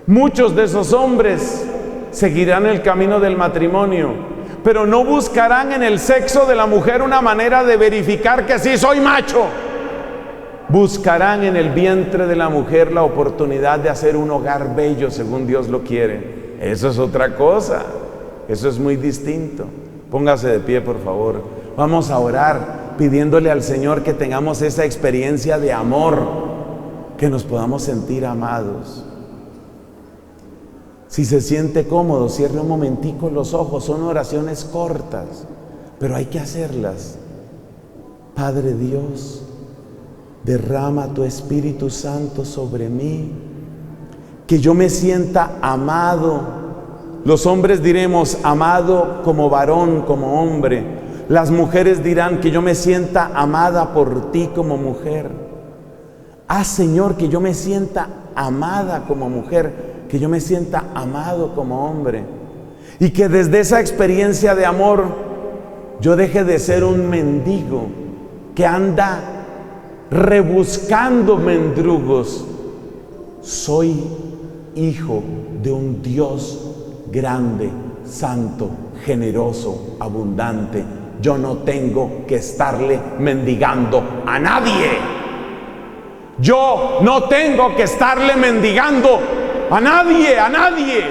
Muchos de esos hombres seguirán el camino del matrimonio, pero no buscarán en el sexo de la mujer una manera de verificar que sí soy macho. Buscarán en el vientre de la mujer la oportunidad de hacer un hogar bello según Dios lo quiere. Eso es otra cosa, eso es muy distinto. Póngase de pie, por favor. Vamos a orar pidiéndole al Señor que tengamos esa experiencia de amor, que nos podamos sentir amados. Si se siente cómodo, cierre un momentico los ojos. Son oraciones cortas, pero hay que hacerlas. Padre Dios, derrama tu Espíritu Santo sobre mí, que yo me sienta amado. Los hombres diremos amado como varón, como hombre. Las mujeres dirán que yo me sienta amada por ti como mujer. Haz, Señor, que yo me sienta amada como mujer, que yo me sienta amado como hombre, y que desde esa experiencia de amor yo deje de ser un mendigo que anda rebuscando mendrugos. Soy hijo de un Dios grande, santo, generoso, abundante. Yo no tengo que estarle mendigando a nadie. Yo no tengo que estarle mendigando a nadie,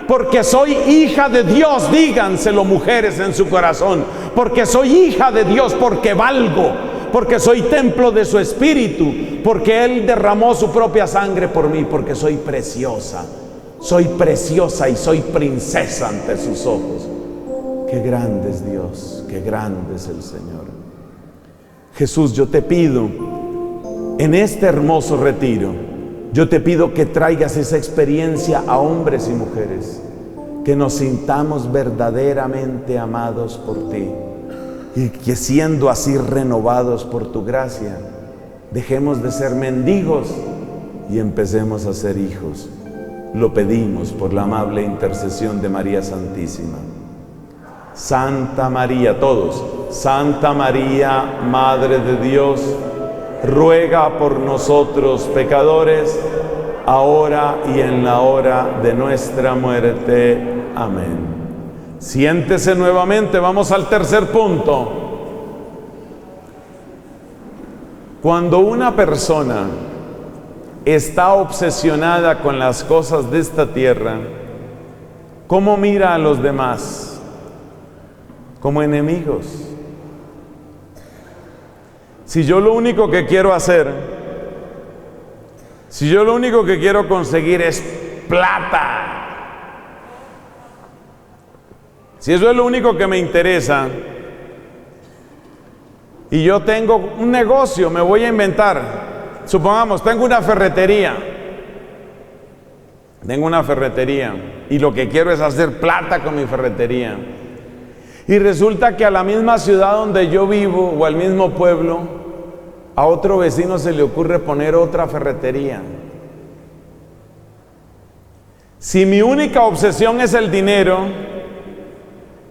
porque soy hija de Dios. Díganselo, mujeres, en su corazón, porque soy hija de Dios, porque valgo, porque soy templo de su Espíritu, porque Él derramó su propia sangre por mí, porque soy preciosa y soy princesa ante sus ojos. Qué grande es Dios, qué grande es el Señor. Jesús, yo te pido, en este hermoso retiro, yo te pido que traigas esa experiencia a hombres y mujeres, que nos sintamos verdaderamente amados por ti, y que siendo así renovados por tu gracia, dejemos de ser mendigos y empecemos a ser hijos. Lo pedimos por la amable intercesión de María Santísima. Santa María, todos, Santa María, Madre de Dios, ruega por nosotros pecadores, ahora y en la hora de nuestra muerte. Amén. Siéntese nuevamente, vamos al tercer punto. Cuando una persona está obsesionada con las cosas de esta tierra, ¿cómo mira a los demás? Como enemigos. Si yo lo único que quiero conseguir es plata, si eso es lo único que me interesa, y yo tengo un negocio, me voy a inventar, supongamos, tengo una ferretería, y lo que quiero es hacer plata con mi ferretería, y resulta que a la misma ciudad donde yo vivo, o al mismo pueblo, a otro vecino se le ocurre poner otra ferretería. Si mi única obsesión es el dinero,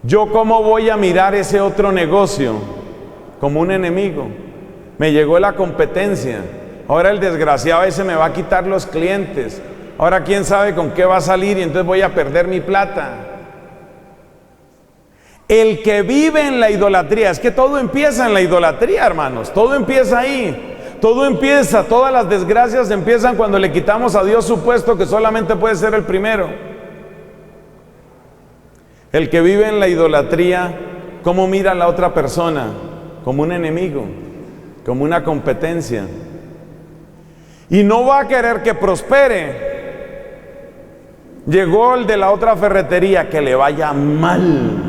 ¿yo cómo voy a mirar ese otro negocio? Como un enemigo. Me llegó la competencia. Ahora el desgraciado ese me va a quitar los clientes. Ahora quién sabe con qué va a salir y entonces voy a perder mi plata. El que vive en la idolatría, es que todo empieza en la idolatría, hermanos, todo empieza ahí, todas las desgracias empiezan cuando le quitamos a Dios su puesto, que solamente puede ser el primero. El que vive en la idolatría, ¿cómo mira a la otra persona? Como un enemigo, como una competencia, y no va a querer que prospere. Llegó el de la otra ferretería, que le vaya mal.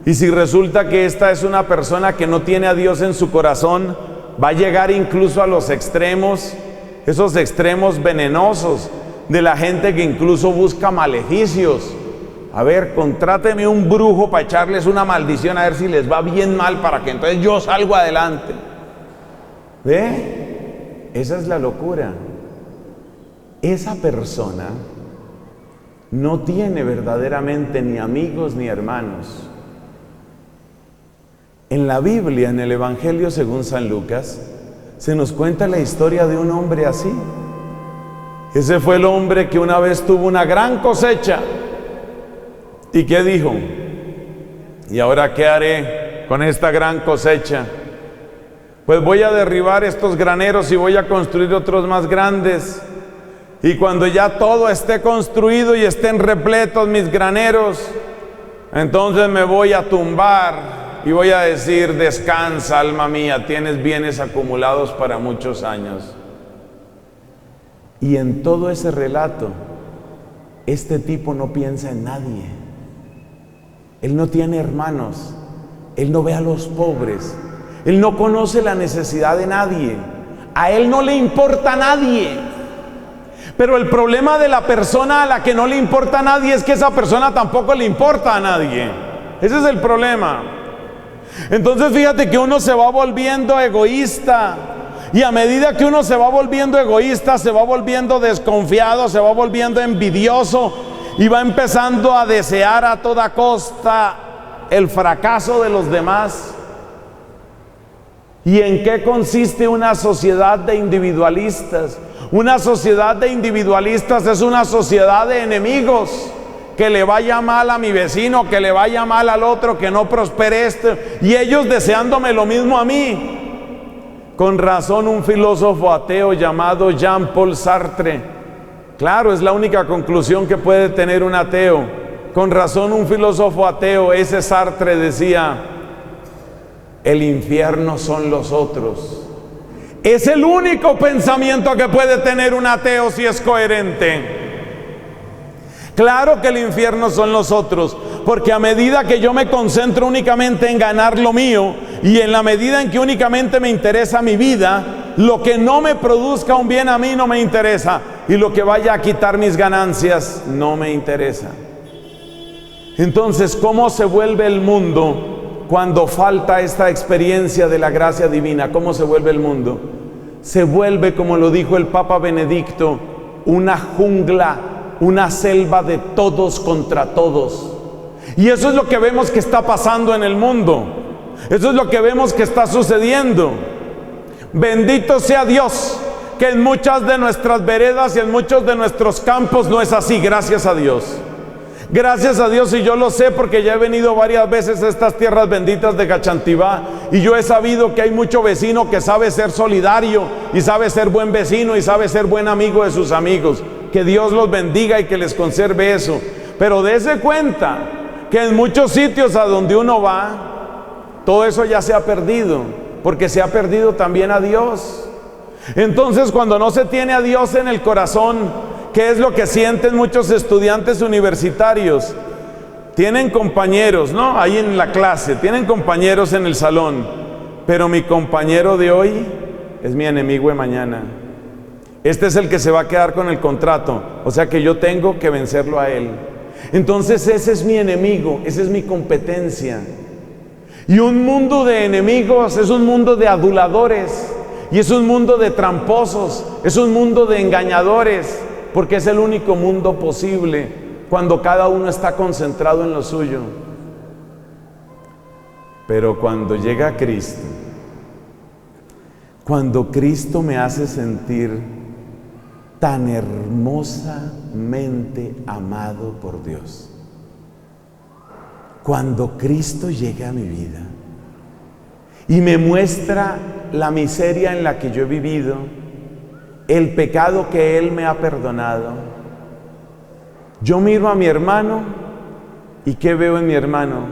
Y si resulta que esta es una persona que no tiene a Dios en su corazón, va a llegar incluso a los extremos, esos extremos venenosos de la gente que incluso busca maleficios. A ver, contráteme un brujo para echarles una maldición a ver si les va bien mal, para que entonces yo salgo adelante. ¿Ve? Esa es la locura. Esa persona no tiene verdaderamente ni amigos ni hermanos. En la Biblia, en el Evangelio según San Lucas, se nos cuenta la historia de un hombre así. Ese fue el hombre que una vez tuvo una gran cosecha. ¿Y qué dijo? ¿Y ahora qué haré con esta gran cosecha? Pues voy a derribar estos graneros y voy a construir otros más grandes. Y cuando ya todo esté construido y estén repletos mis graneros, entonces me voy a tumbar y voy a decir: descansa, alma mía, tienes bienes acumulados para muchos años. Y en todo ese relato, este tipo no piensa en nadie. Él no tiene hermanos, él no ve a los pobres, él no conoce la necesidad de nadie, a él no le importa a nadie. Pero el problema de la persona a la que no le importa a nadie es que esa persona tampoco le importa a nadie. Ese es el problema. Entonces fíjate que uno se va volviendo egoísta, y a medida que uno se va volviendo egoísta, se va volviendo desconfiado, se va volviendo envidioso, y va empezando a desear a toda costa el fracaso de los demás. ¿Y en qué consiste una sociedad de individualistas? Una sociedad de individualistas es una sociedad de enemigos. Que le vaya mal a mi vecino, que le vaya mal al otro, que no prospere este, y ellos deseándome lo mismo a mí. Con razón un filósofo ateo llamado Jean-Paul Sartre, claro, es la única conclusión que puede tener un ateo. Con razón un filósofo ateo, ese Sartre, decía: el infierno son los otros. Es el único pensamiento que puede tener un ateo si es coherente. Claro que el infierno son los otros, porque a medida que yo me concentro únicamente en ganar lo mío, y en la medida en que únicamente me interesa mi vida, lo que no me produzca un bien a mí no me interesa, y lo que vaya a quitar mis ganancias no me interesa. Entonces, ¿cómo se vuelve el mundo cuando falta esta experiencia de la gracia divina? ¿Cómo se vuelve el mundo? Se vuelve, como lo dijo el Papa Benedicto, una jungla, una selva de todos contra todos. Y eso es lo que vemos que está pasando en el mundo. Eso es lo que vemos que está sucediendo. Bendito sea Dios, que en muchas de nuestras veredas y en muchos de nuestros campos no es así, gracias a Dios. Gracias a Dios, y yo lo sé porque ya he venido varias veces a estas tierras benditas de Gachantibá, y yo he sabido que hay mucho vecino que sabe ser solidario, y sabe ser buen vecino, y sabe ser buen amigo de sus amigos. Que Dios los bendiga y que les conserve eso. Pero dése cuenta que en muchos sitios a donde uno va, todo eso ya se ha perdido, porque se ha perdido también a Dios. Entonces, cuando no se tiene a Dios en el corazón, ¿qué es lo que sienten muchos estudiantes universitarios? Tienen compañeros, ¿no? Ahí en la clase, tienen compañeros en el salón, pero mi compañero de hoy es mi enemigo de mañana. Este es el que se va a quedar con el contrato, o sea que yo tengo que vencerlo a él. Entonces ese es mi enemigo, esa es mi competencia. Y un mundo de enemigos es un mundo de aduladores, y es un mundo de tramposos, es un mundo de engañadores, porque es el único mundo posible cuando cada uno está concentrado en lo suyo. Pero cuando llega Cristo, cuando Cristo me hace sentir tan hermosamente amado por Dios, cuando Cristo llega a mi vida y me muestra la miseria en la que yo he vivido, el pecado que Él me ha perdonado, yo miro a mi hermano, y ¿qué veo en mi hermano?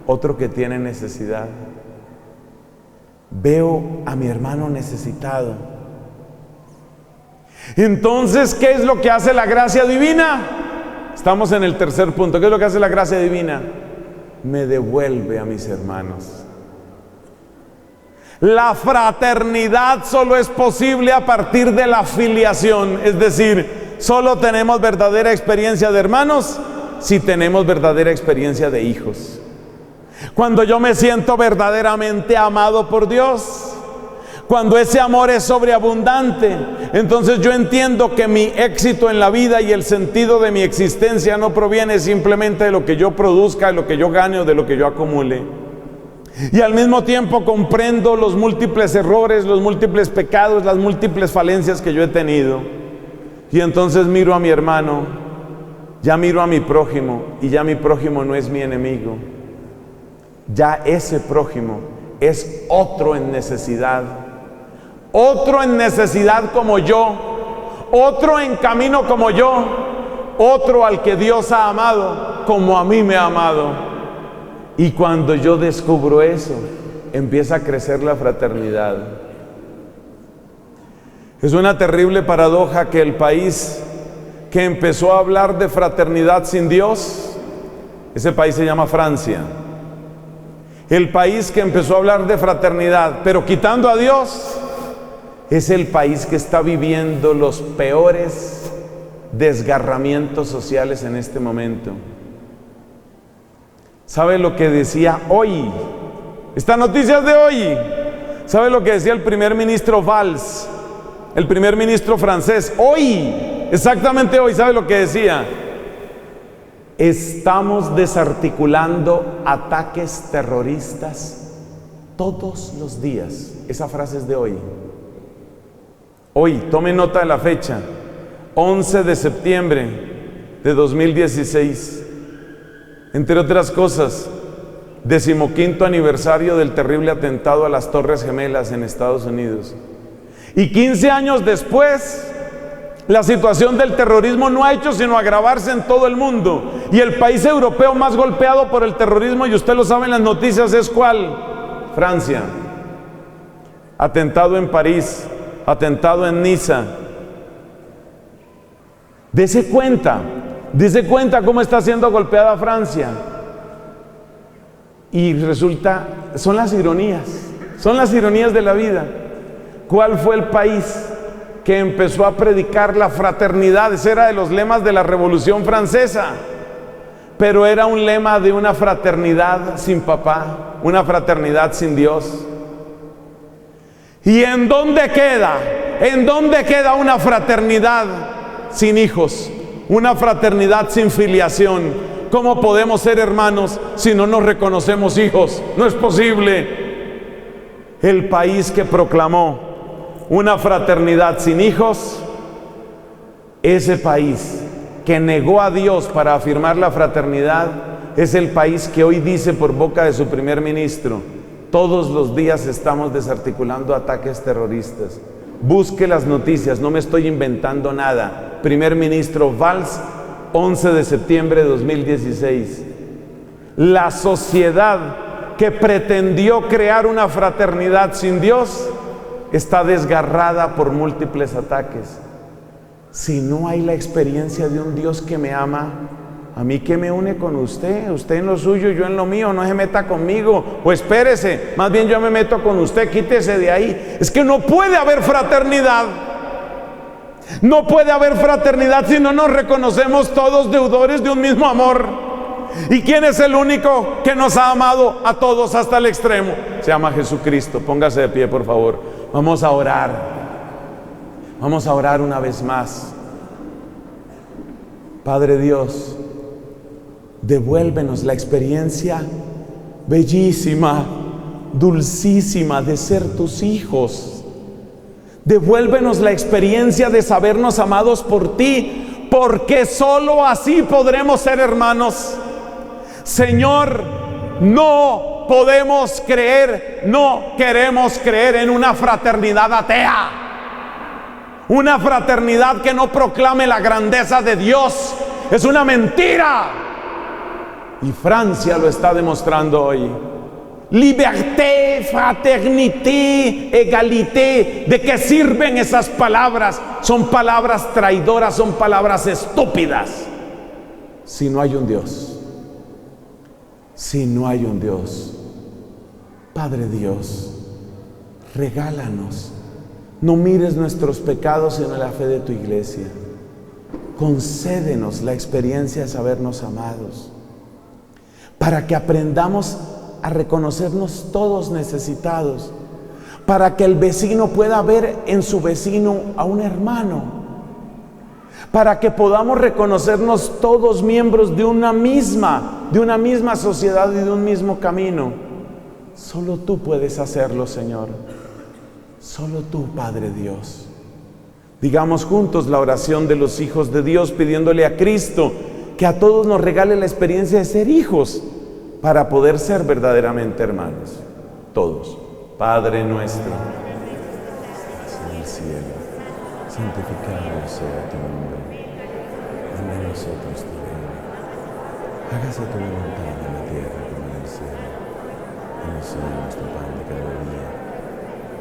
Otro que tiene necesidad. Veo a mi hermano necesitado. Entonces, ¿qué es lo que hace la gracia divina? Estamos en el tercer punto. ¿Qué es lo que hace la gracia divina? Me devuelve a mis hermanos. La fraternidad solo es posible a partir de la filiación, es decir, solo tenemos verdadera experiencia de hermanos si tenemos verdadera experiencia de hijos. Cuando yo me siento verdaderamente amado por Dios, cuando ese amor es sobreabundante, entonces yo entiendo que mi éxito en la vida y el sentido de mi existencia no proviene simplemente de lo que yo produzca, de lo que yo gane o de lo que yo acumule. Y al mismo tiempo comprendo los múltiples errores, los múltiples pecados, las múltiples falencias que yo he tenido. Y entonces miro a mi hermano, ya miro a mi prójimo, y ya mi prójimo no es mi enemigo. Ya ese prójimo es otro en necesidad como yo, otro en camino como yo, otro al que Dios ha amado como a mí me ha amado. Y cuando yo descubro eso, empieza a crecer la fraternidad. Es una terrible paradoja que el país que empezó a hablar de fraternidad sin Dios, ese país se llama Francia. El país que empezó a hablar de fraternidad, pero quitando a Dios, es el país que está viviendo los peores desgarramientos sociales en este momento. ¿Sabe lo que decía hoy? Esta noticia es de hoy. ¿Sabe lo que decía el primer ministro Valls, el primer ministro francés? Hoy, exactamente hoy, ¿sabe lo que decía? Estamos desarticulando ataques terroristas todos los días. Esa frase es de hoy. Hoy, tome nota de la fecha, 11 de septiembre de 2016. Entre otras cosas, 15º aniversario del terrible atentado a las Torres Gemelas en Estados Unidos. Y 15 años después, la situación del terrorismo no ha hecho sino agravarse en todo el mundo. Y el país europeo más golpeado por el terrorismo, y usted lo sabe en las noticias, ¿es cuál? Francia. Atentado en París, atentado en Niza. Dese cuenta cómo está siendo golpeada Francia. Y resulta, son las ironías de la vida. ¿Cuál fue el país que empezó a predicar la fraternidad? Ese era de los lemas de la Revolución Francesa, pero era un lema de una fraternidad sin papá, una fraternidad sin Dios. ¿Y en dónde queda? ¿En dónde queda una fraternidad sin hijos? Una fraternidad sin filiación. ¿Cómo podemos ser hermanos si no nos reconocemos hijos? No es posible. El país que proclamó una fraternidad sin hijos, ese país que negó a Dios para afirmar la fraternidad, es el país que hoy dice por boca de su primer ministro: todos los días estamos desarticulando ataques terroristas. Busque las noticias, no me estoy inventando nada. Primer ministro Valls, 11 de septiembre de 2016. La sociedad que pretendió crear una fraternidad sin Dios está desgarrada por múltiples ataques. Si no hay la experiencia de un Dios que me ama, ¿a mí qué me une con usted? Usted en lo suyo, yo en lo mío, no se meta conmigo. O espérese, más bien yo me meto con usted, quítese de ahí. Es que no puede haber fraternidad. No puede haber fraternidad si no nos reconocemos todos deudores de un mismo amor. ¿Y quién es el único que nos ha amado a todos hasta el extremo? Se llama Jesucristo. Póngase de pie, por favor. Vamos a orar. Vamos a orar una vez más. Padre Dios, devuélvenos la experiencia bellísima, dulcísima de ser tus hijos. Devuélvenos la experiencia de sabernos amados por ti, porque solo así podremos ser hermanos. Señor, no podemos creer, no queremos creer en una fraternidad atea, una fraternidad que no proclame la grandeza de Dios. Es una mentira. Y Francia lo está demostrando hoy. Liberté, fraternité, égalité. ¿De qué sirven esas palabras? Son palabras traidoras, son palabras estúpidas. Si no hay un Dios, si no hay un Dios, Padre Dios, regálanos. No mires nuestros pecados, sino la fe de tu iglesia. Concédenos la experiencia de sabernos amados, para que aprendamos a reconocernos todos necesitados, para que el vecino pueda ver en su vecino a un hermano, para que podamos reconocernos todos miembros de una misma sociedad y de un mismo camino. Solo tú puedes hacerlo, Señor. Solo tú, Padre Dios. Digamos juntos la oración de los hijos de Dios, pidiéndole a Cristo que a todos nos regale la experiencia de ser hijos para poder ser verdaderamente hermanos. Todos. Padre nuestro, en el cielo, santificado sea tu nombre. Venga a nosotros tu reino. Hágase tu voluntad en la tierra como en el cielo. Danos hoy nuestro pan de cada día.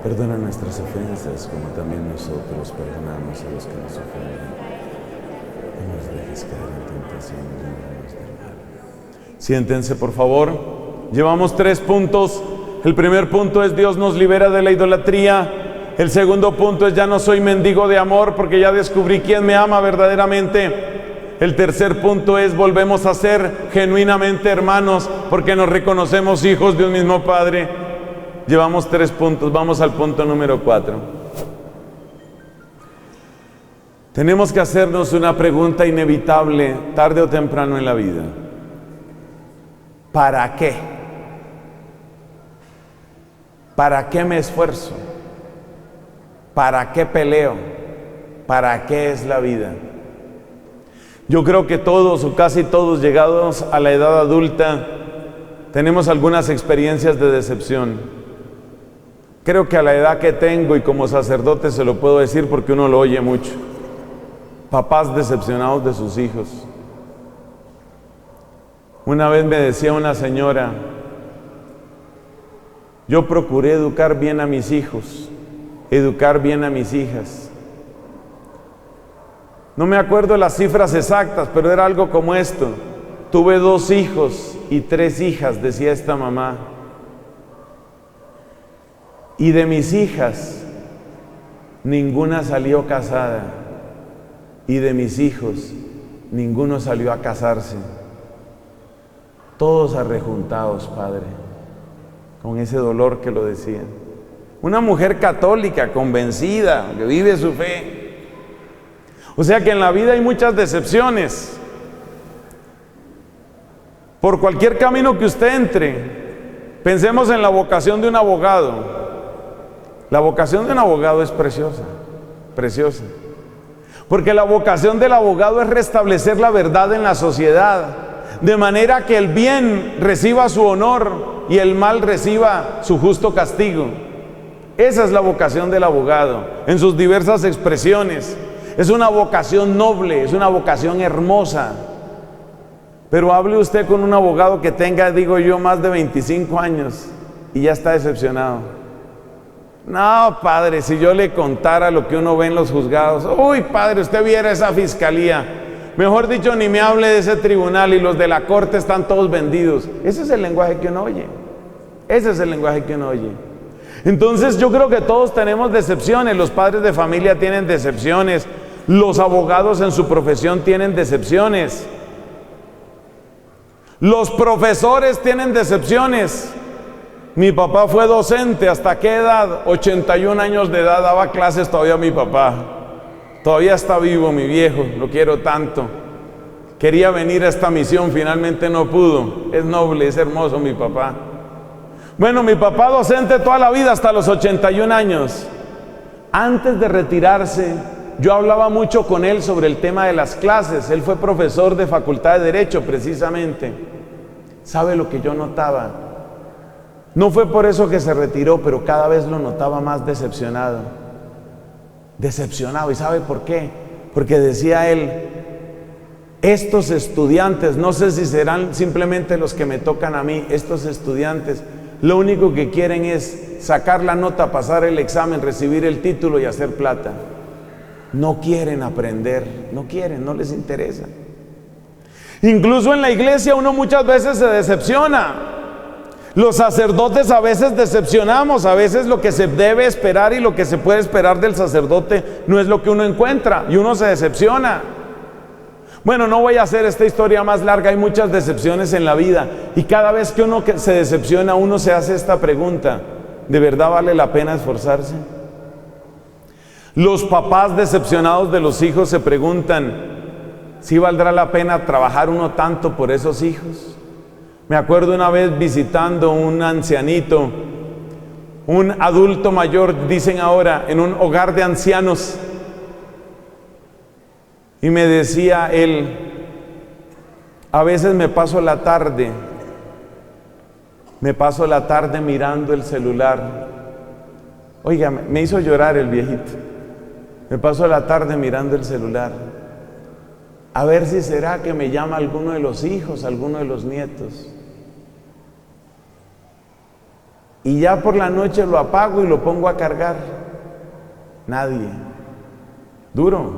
Perdona nuestras ofensas como también nosotros perdonamos a los que nos ofenden. No nos dejes caer en tentación, líbranos del mal. Siéntense, por favor. Llevamos 3 puntos. El primer punto es Dios nos libera de la idolatría. El segundo punto es ya no soy mendigo de amor porque ya descubrí quién me ama verdaderamente. El tercer punto es volvemos a ser genuinamente hermanos porque nos reconocemos hijos de un mismo Padre. Llevamos 3 puntos, vamos al punto número 4. Tenemos que hacernos una pregunta inevitable tarde o temprano en la vida. ¿Para qué? ¿Para qué me esfuerzo? ¿Para qué peleo? ¿Para qué es la vida? Yo creo que todos o casi todos llegados a la edad adulta tenemos algunas experiencias de decepción. Creo que a la edad que tengo y como sacerdote se lo puedo decir porque uno lo oye mucho. Papás decepcionados de sus hijos. Una vez me decía una señora, yo procuré educar bien a mis hijos, educar bien a mis hijas. No me acuerdo las cifras exactas, pero era algo como esto. Tuve 2 hijos y 3 hijas, decía esta mamá. Y de mis hijas, ninguna salió casada. Y de mis hijos, ninguno salió a casarse. Todos arrejuntados, Padre, con ese dolor que lo decían. Una mujer católica, convencida, que vive su fe. O sea que en la vida hay muchas decepciones. Por cualquier camino que usted entre, pensemos en la vocación de un abogado. La vocación de un abogado es preciosa, preciosa. Porque la vocación del abogado es restablecer la verdad en la sociedad, de manera que el bien reciba su honor y el mal reciba su justo castigo. Esa es la vocación del abogado, en sus diversas expresiones. Es una vocación noble, es una vocación hermosa. Pero hable usted con un abogado que tenga, digo yo, más de 25 años y ya está decepcionado. No, padre, si yo le contara lo que uno ve en los juzgados, uy, padre, usted viera esa fiscalía. Mejor dicho, ni me hable de ese tribunal y los de la corte están todos vendidos. Ese es el lenguaje que uno oye. Ese es el lenguaje que uno oye. Entonces yo creo que todos tenemos decepciones. Los padres de familia tienen decepciones. Los abogados en su profesión tienen decepciones. Los profesores tienen decepciones. Mi papá fue docente. ¿Hasta qué edad? 81 años de edad daba clases todavía mi papá. Todavía está vivo mi viejo, lo quiero tanto. Quería venir a esta misión, finalmente no pudo. Es noble, es hermoso mi papá. Bueno, mi papá docente toda la vida hasta los 81 años. Antes de retirarse, yo hablaba mucho con él sobre el tema de las clases. Él fue profesor de Facultad de Derecho precisamente. ¿Sabe lo que yo notaba? No fue por eso que se retiró, pero cada vez lo notaba más decepcionado. Decepcionado. ¿Y sabe por qué? Porque decía él, estos estudiantes, no sé si serán simplemente los que me tocan a mí, estos estudiantes, lo único que quieren es sacar la nota, pasar el examen, recibir el título y hacer plata. No quieren aprender, no quieren, no les interesa. Incluso en la iglesia uno muchas veces se decepciona. Los sacerdotes a veces decepcionamos, a veces lo que se debe esperar y lo que se puede esperar del sacerdote no es lo que uno encuentra y uno se decepciona. Bueno, no voy a hacer esta historia más larga, hay muchas decepciones en la vida y cada vez que uno se decepciona, uno se hace esta pregunta: ¿de verdad vale la pena esforzarse? Los papás decepcionados de los hijos se preguntan: ¿sí valdrá la pena trabajar uno tanto por esos hijos? Me acuerdo una vez visitando un ancianito, un adulto mayor, dicen ahora, en un hogar de ancianos. Y me decía él, a veces me paso la tarde mirando el celular. Oiga, me hizo llorar el viejito. Me paso la tarde mirando el celular, a ver si será que me llama alguno de los hijos, alguno de los nietos. Y ya por la noche lo apago y lo pongo a cargar. Nadie. Duro.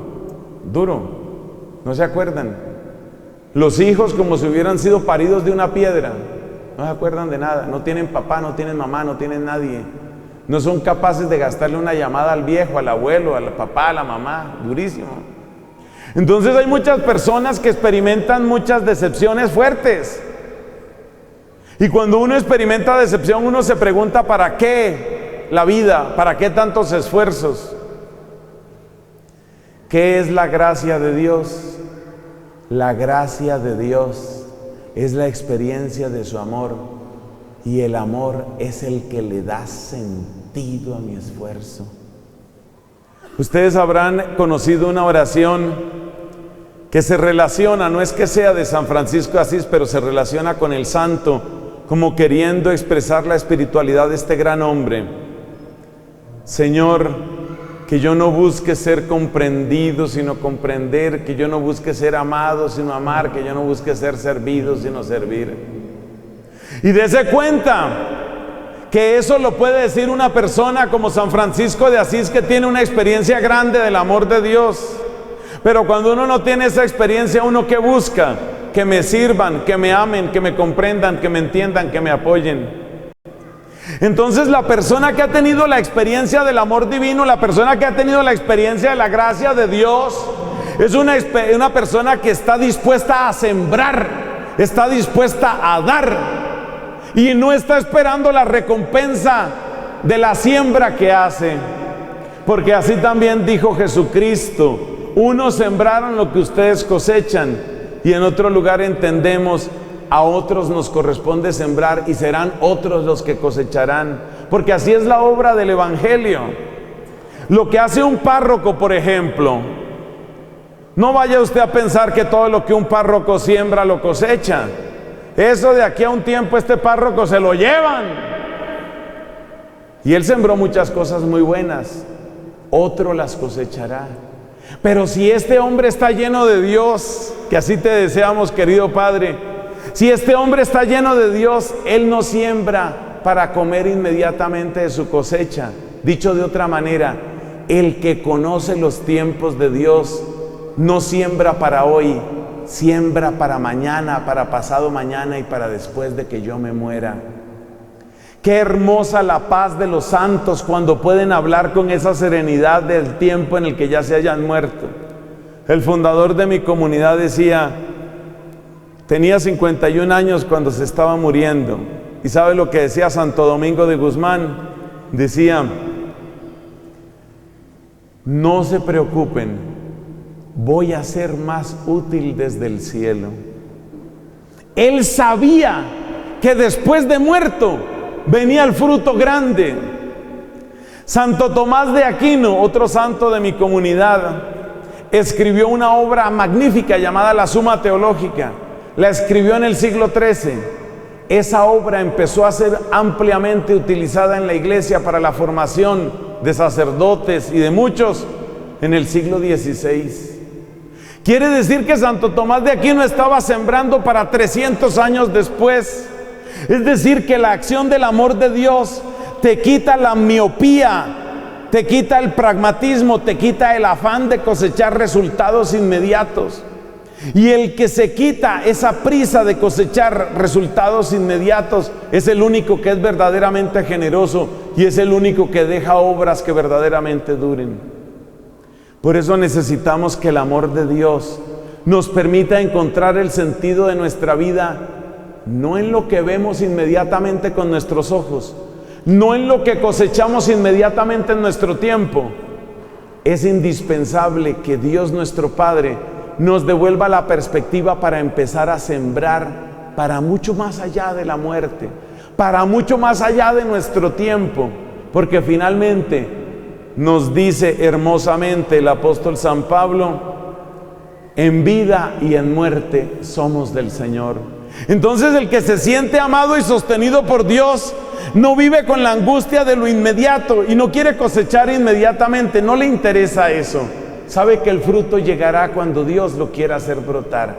¿No se acuerdan? Los hijos como si hubieran sido paridos de una piedra. No se acuerdan de nada. No tienen papá, no tienen mamá, no tienen nadie. No son capaces de gastarle una llamada al viejo, al abuelo, al papá, a la mamá. Durísimo. Entonces hay muchas personas que experimentan muchas decepciones fuertes. Y cuando uno experimenta decepción, uno se pregunta, ¿para qué la vida? ¿Para qué tantos esfuerzos? ¿Qué es la gracia de Dios? La gracia de Dios es la experiencia de su amor, y el amor es el que le da sentido a mi esfuerzo. Ustedes habrán conocido una oración que se relaciona, no es que sea de San Francisco de Asís, pero se relaciona con el santo, como queriendo expresar la espiritualidad de este gran hombre. Señor, que yo no busque ser comprendido, sino comprender, que yo no busque ser amado, sino amar, que yo no busque ser servido, sino servir. Y dése cuenta que eso lo puede decir una persona como San Francisco de Asís, que tiene una experiencia grande del amor de Dios. Pero cuando uno no tiene esa experiencia, ¿uno qué busca? Que me sirvan, que me amen, que me comprendan, que me entiendan, que me apoyen. Entonces la persona que ha tenido la experiencia del amor divino, la persona que ha tenido la experiencia de la gracia de Dios, es una persona que está dispuesta a sembrar, está dispuesta a dar, y no está esperando la recompensa de la siembra que hace. Porque así también dijo Jesucristo: unos sembraron lo que ustedes cosechan. Y en otro lugar entendemos, a otros nos corresponde sembrar y serán otros los que cosecharán. Porque así es la obra del Evangelio. Lo que hace un párroco, por ejemplo, no vaya usted a pensar que todo lo que un párroco siembra lo cosecha. Eso de aquí a un tiempo este párroco se lo llevan. Y él sembró muchas cosas muy buenas, otro las cosechará. Pero si este hombre está lleno de Dios, que así te deseamos, querido Padre, si este hombre está lleno de Dios, él no siembra para comer inmediatamente de su cosecha. Dicho de otra manera, el que conoce los tiempos de Dios no siembra para hoy, siembra para mañana, para pasado mañana y para después de que yo me muera. Qué hermosa la paz de los santos cuando pueden hablar con esa serenidad del tiempo en el que ya se hayan muerto. El fundador de mi comunidad decía, tenía 51 años cuando se estaba muriendo. ¿Y sabe lo que decía Santo Domingo de Guzmán? Decía, no se preocupen, voy a ser más útil desde el cielo. Él sabía que después de muerto venía el fruto grande. Santo Tomás de Aquino, otro santo de mi comunidad, escribió una obra magnífica llamada La Suma Teológica. La escribió en el siglo XIII. Esa obra empezó a ser ampliamente utilizada en la iglesia para la formación de sacerdotes y de muchos en el siglo XVI. Quiere decir que Santo Tomás de Aquino estaba sembrando para 300 años después. Es decir, que la acción del amor de Dios te quita la miopía, te quita el pragmatismo, te quita el afán de cosechar resultados inmediatos. Y el que se quita esa prisa de cosechar resultados inmediatos es el único que es verdaderamente generoso y es el único que deja obras que verdaderamente duren. Por eso necesitamos que el amor de Dios nos permita encontrar el sentido de nuestra vida, no en lo que vemos inmediatamente con nuestros ojos, no en lo que cosechamos inmediatamente en nuestro tiempo. Es indispensable que Dios nuestro Padre nos devuelva la perspectiva para empezar a sembrar para mucho más allá de la muerte, para mucho más allá de nuestro tiempo, porque finalmente nos dice hermosamente el apóstol San Pablo: en vida y en muerte somos del Señor. Entonces el que se siente amado y sostenido por Dios no vive con la angustia de lo inmediato y no quiere cosechar inmediatamente, no le interesa eso. Sabe que el fruto llegará cuando Dios lo quiera hacer brotar.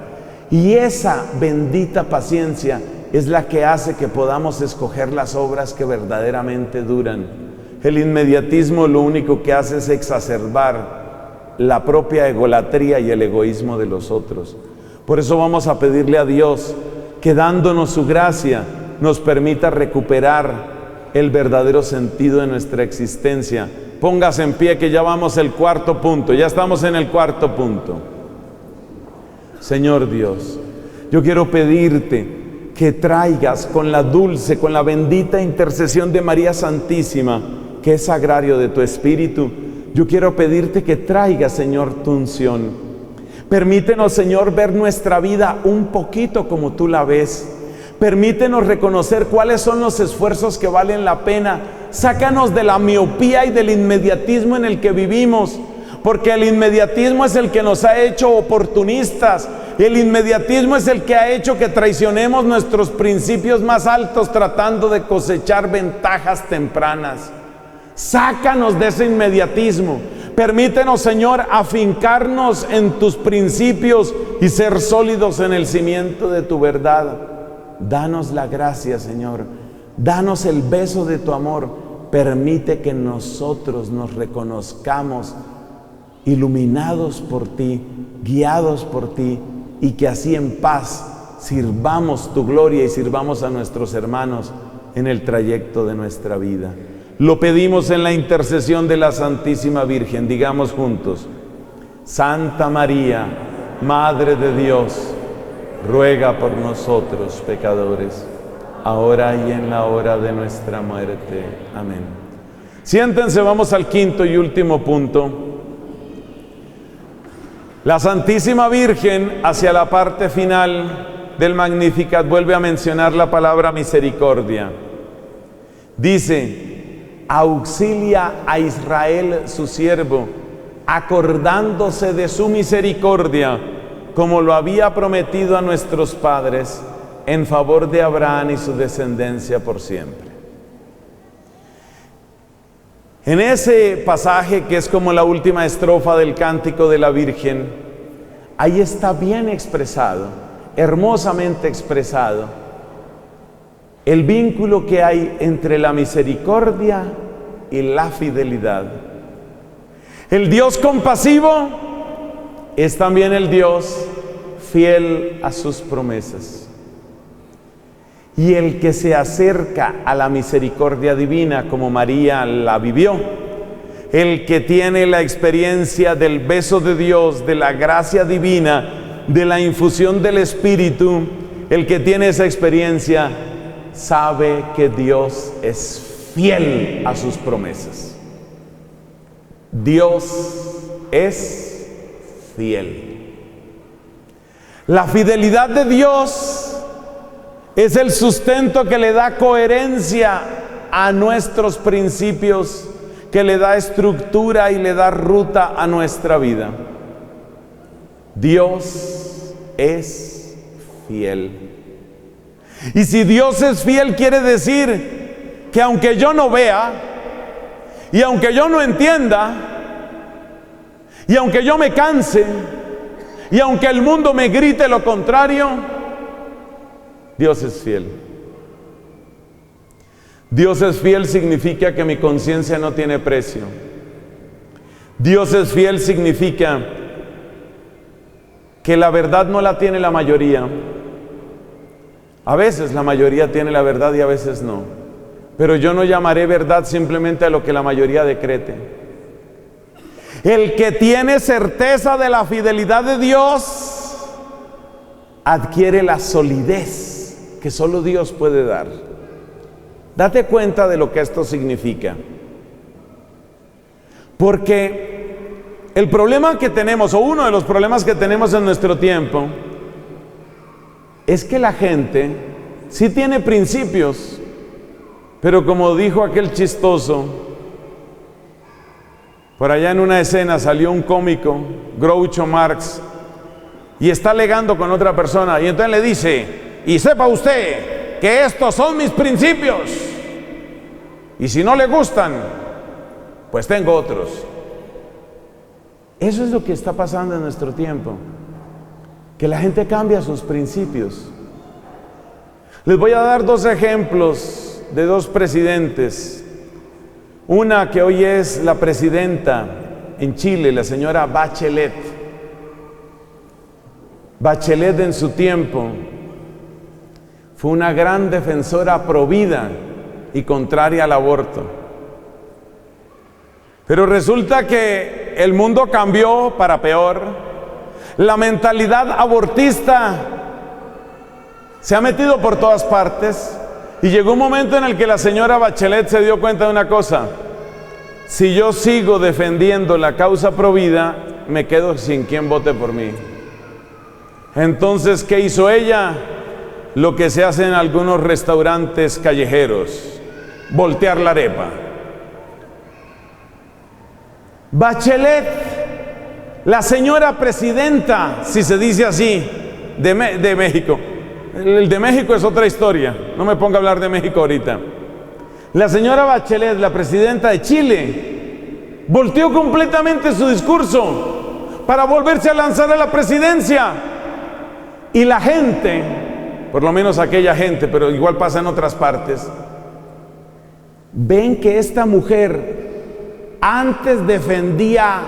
Y esa bendita paciencia es la que hace que podamos escoger las obras que verdaderamente duran. El inmediatismo lo único que hace es exacerbar la propia egolatría y el egoísmo de los otros. Por eso vamos a pedirle a Dios que, dándonos su gracia, nos permita recuperar el verdadero sentido de nuestra existencia. Póngase en pie, que ya vamos al cuarto punto, ya estamos en el cuarto punto. Señor Dios, yo quiero pedirte que traigas con la dulce, con la bendita intercesión de María Santísima, que es sagrario de tu Espíritu, yo quiero pedirte que traigas, Señor, tu unción. Permítenos, Señor, ver nuestra vida un poquito como tú la ves. Permítenos reconocer cuáles son los esfuerzos que valen la pena. Sácanos de la miopía y del inmediatismo en el que vivimos, porque el inmediatismo es el que nos ha hecho oportunistas. El inmediatismo es el que ha hecho que traicionemos nuestros principios más altos tratando de cosechar ventajas tempranas. Sácanos de ese inmediatismo. Permítenos, Señor, afincarnos en tus principios y ser sólidos en el cimiento de tu verdad. Danos la gracia, Señor. Danos el beso de tu amor. Permite que nosotros nos reconozcamos iluminados por ti, guiados por ti, y que así en paz sirvamos tu gloria y sirvamos a nuestros hermanos en el trayecto de nuestra vida. Lo pedimos en la intercesión de la Santísima Virgen. Digamos juntos: Santa María, Madre de Dios, ruega por nosotros pecadores, ahora y en la hora de nuestra muerte. Amén. Siéntense, vamos al quinto y último punto. La Santísima Virgen, hacia la parte final del Magnificat, vuelve a mencionar la palabra misericordia. Dice: auxilia a Israel su siervo, acordándose de su misericordia, como lo había prometido a nuestros padres, en favor de Abraham y su descendencia por siempre. En ese pasaje, que es como la última estrofa del Cántico de la Virgen, ahí está bien expresado, hermosamente expresado, el vínculo que hay entre la misericordia y la fidelidad. El Dios compasivo es también el Dios fiel a sus promesas. Y el que se acerca a la misericordia divina, como María la vivió, el que tiene la experiencia del beso de Dios, de la gracia divina, de la infusión del Espíritu, el que tiene esa experiencia, sabe que Dios es fiel a sus promesas. Dios es fiel. La fidelidad de Dios es el sustento que le da coherencia a nuestros principios, que le da estructura y le da ruta a nuestra vida. Dios es fiel. Y si Dios es fiel, quiere decir que aunque yo no vea, y aunque yo no entienda, y aunque yo me canse, y aunque el mundo me grite lo contrario, Dios es fiel. Dios es fiel significa que mi conciencia no tiene precio. Dios es fiel significa que la verdad no la tiene la mayoría. A veces la mayoría tiene la verdad y a veces no. Pero yo no llamaré verdad simplemente a lo que la mayoría decrete. El que tiene certeza de la fidelidad de Dios adquiere la solidez que solo Dios puede dar. Date cuenta de lo que esto significa. Porque el problema que tenemos, o uno de los problemas que tenemos en nuestro tiempo, es que la gente sí tiene principios, pero como dijo aquel chistoso, por allá en una escena salió un cómico, Groucho Marx, y está alegando con otra persona, y entonces le dice: y sepa usted que estos son mis principios, y si no le gustan, pues tengo otros. Eso es lo que está pasando en nuestro tiempo, que la gente cambia sus principios. Les voy a dar dos ejemplos de dos presidentes. Una que hoy es la presidenta en Chile, la señora Bachelet. Bachelet en su tiempo fue una gran defensora pro vida y contraria al aborto. Pero resulta que el mundo cambió para peor. La mentalidad abortista se ha metido por todas partes y llegó un momento en el que la señora Bachelet se dio cuenta de una cosa: si yo sigo defendiendo la causa pro vida, me quedo sin quien vote por mí. Entonces, ¿qué hizo ella? Lo que se hace en algunos restaurantes callejeros: voltear la arepa. Bachelet, la señora presidenta, si se dice así, de México. El de México es otra historia, no me ponga a hablar de México ahorita. La señora Bachelet, la presidenta de Chile, volteó completamente su discurso para volverse a lanzar a la presidencia. Y la gente, por lo menos aquella gente, pero igual pasa en otras partes, ven que esta mujer antes defendía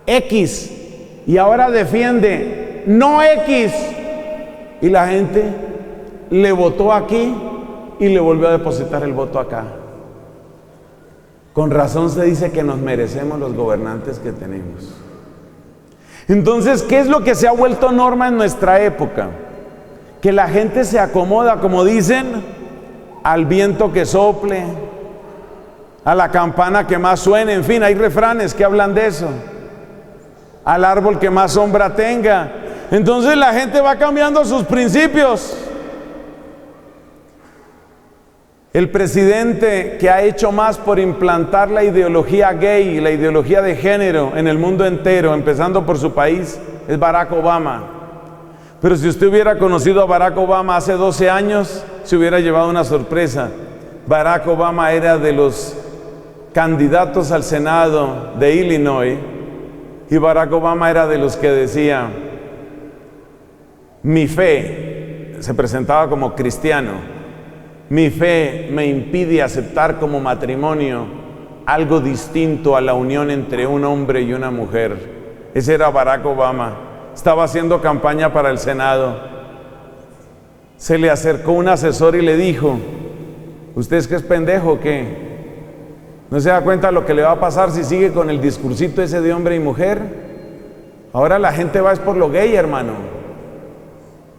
X y ahora defiende no X, y la gente le votó aquí y le volvió a depositar el voto acá. Con razón se dice que nos merecemos los gobernantes que tenemos. Entonces, ¿qué es lo que se ha vuelto norma en nuestra época? Que la gente se acomoda, como dicen, al viento que sople, a la campana que más suene. En fin, hay refranes que hablan de eso. Al árbol que más sombra tenga. Entonces la gente va cambiando sus principios. El presidente que ha hecho más por implantar la ideología gay y la ideología de género en el mundo entero, empezando por su país, es Barack Obama. Pero si usted hubiera conocido a Barack Obama hace 12 años, se hubiera llevado una sorpresa. Barack Obama era de los candidatos al Senado de Illinois, y Barack Obama era de los que decía: mi fe, se presentaba como cristiano, mi fe me impide aceptar como matrimonio algo distinto a la unión entre un hombre y una mujer. Ese era Barack Obama. Estaba haciendo campaña para el Senado. Se le acercó un asesor y le dijo: ¿usted es que es pendejo o qué? ¿No se da cuenta lo que le va a pasar si sigue con el discursito ese de hombre y mujer? Ahora la gente va es por lo gay, hermano.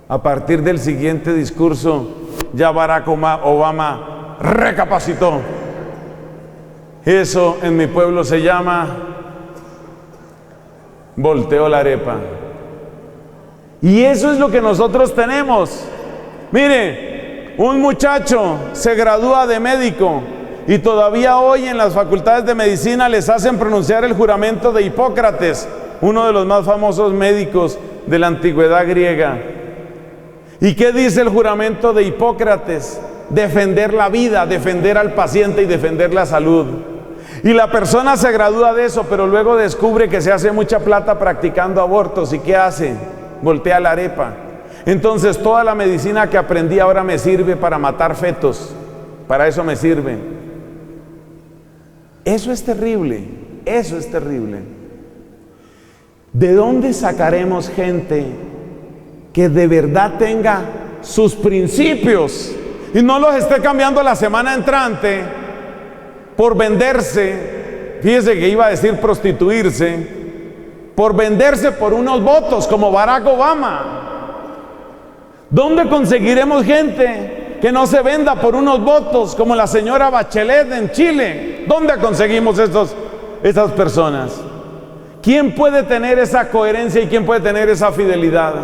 A partir del siguiente discurso, ya Barack Obama recapacitó. Eso en mi pueblo se llama volteo la arepa. Y eso es lo que nosotros tenemos. Mire, un muchacho se gradúa de médico y todavía hoy en las facultades de medicina les hacen pronunciar el juramento de Hipócrates, uno de los más famosos médicos de la antigüedad griega. ¿Y qué dice el juramento de Hipócrates? Defender la vida, defender al paciente y defender la salud. Y la persona se gradúa de eso, pero luego descubre que se hace mucha plata practicando abortos. ¿Y qué hace? Voltea la arepa. Entonces toda la medicina que aprendí ahora me sirve para matar fetos. Para eso me sirve. Eso es terrible, eso es terrible. ¿De dónde sacaremos gente que de verdad tenga sus principios y no los esté cambiando la semana entrante por venderse? Fíjese que iba a decir prostituirse, por venderse por unos votos como Barack Obama. ¿Dónde conseguiremos gente que no se venda por unos votos como la señora Bachelet en Chile? ¿Dónde conseguimos esas personas? ¿Quién puede tener esa coherencia y quién puede tener esa fidelidad?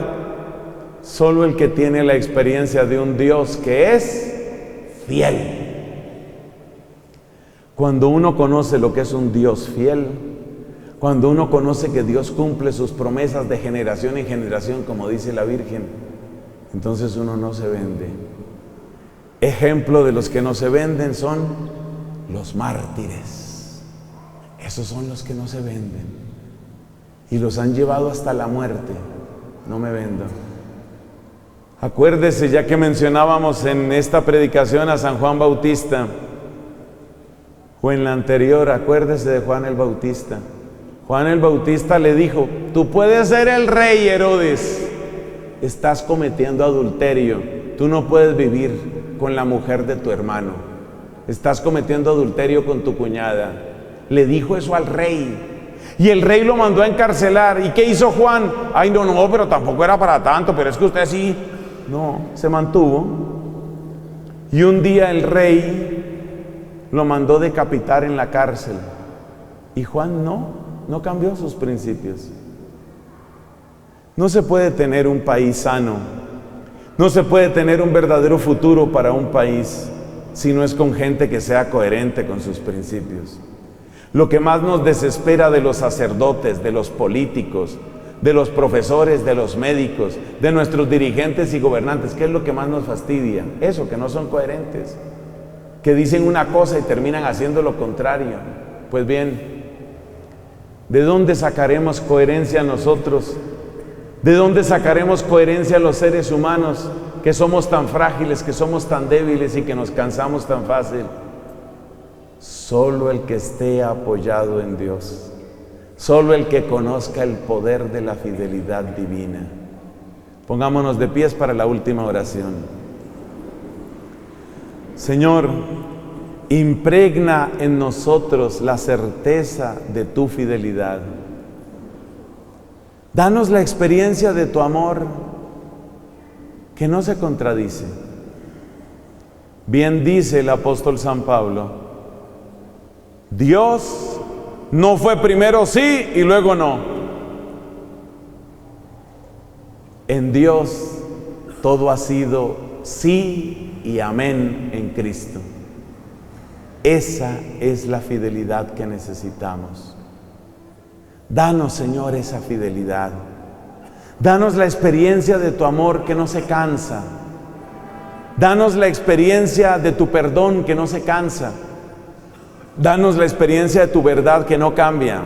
solo el que tiene la experiencia de un Dios que es fiel. Cuando uno conoce lo que es un Dios fiel, cuando uno conoce que Dios cumple sus promesas de generación en generación, como dice la Virgen, entonces uno no se vende. Ejemplo de los que no se venden son los mártires. Esos son los que no se venden y los han llevado hasta la muerte. No me vendo. Acuérdese, ya que mencionábamos en esta predicación a San Juan Bautista, o en la anterior, acuérdese de Juan el Bautista. Juan el Bautista le dijo: tú puedes ser el rey, Herodes, estás cometiendo adulterio, tú no puedes vivir con la mujer de tu hermano, estás cometiendo adulterio con tu cuñada. Le dijo eso al rey, y el rey lo mandó a encarcelar. ¿Y qué hizo Juan? Ay, no, pero tampoco era para tanto, pero es que usted sí. No, se mantuvo. Y un día el rey lo mandó decapitar en la cárcel, y Juan no cambió sus principios. No se puede tener un país sano, no se puede tener un verdadero futuro para un país si no es con gente que sea coherente con sus principios. Lo que más nos desespera de los sacerdotes, de los políticos, de los profesores, de los médicos, de nuestros dirigentes y gobernantes, ¿qué es lo que más nos fastidia? Eso, que no son coherentes, que dicen una cosa y terminan haciendo lo contrario. Pues bien, ¿de dónde sacaremos coherencia nosotros? ¿De dónde sacaremos coherencia los seres humanos que somos tan frágiles, que somos tan débiles y que nos cansamos tan fácil? Solo el que esté apoyado en Dios, solo el que conozca el poder de la fidelidad divina. Pongámonos de pies para la última oración. Señor, impregna en nosotros la certeza de tu fidelidad. Danos la experiencia de tu amor que no se contradice. Bien dice el apóstol San Pablo: Dios no fue primero sí y luego no. En Dios todo ha sido sí y amén en Cristo. Esa es la fidelidad que necesitamos. Danos, Señor, esa fidelidad. Danos la experiencia de tu amor que no se cansa. Danos la experiencia de tu perdón que no se cansa. Danos la experiencia de tu verdad que no cambia.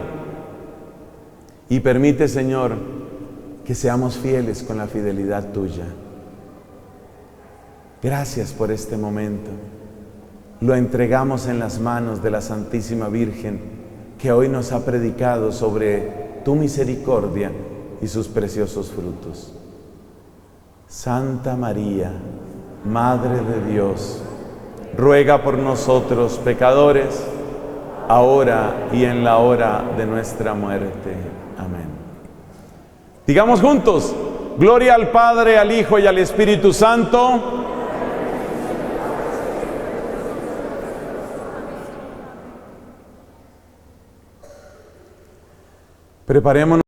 Y permite, Señor, que seamos fieles con la fidelidad tuya. Gracias por este momento. Lo entregamos en las manos de la Santísima Virgen, que hoy nos ha predicado sobre tu misericordia y sus preciosos frutos. Santa María, Madre de Dios, ruega por nosotros pecadores, ahora y en la hora de nuestra muerte. Amén. Digamos juntos: gloria al Padre, al Hijo y al Espíritu Santo. Preparémonos.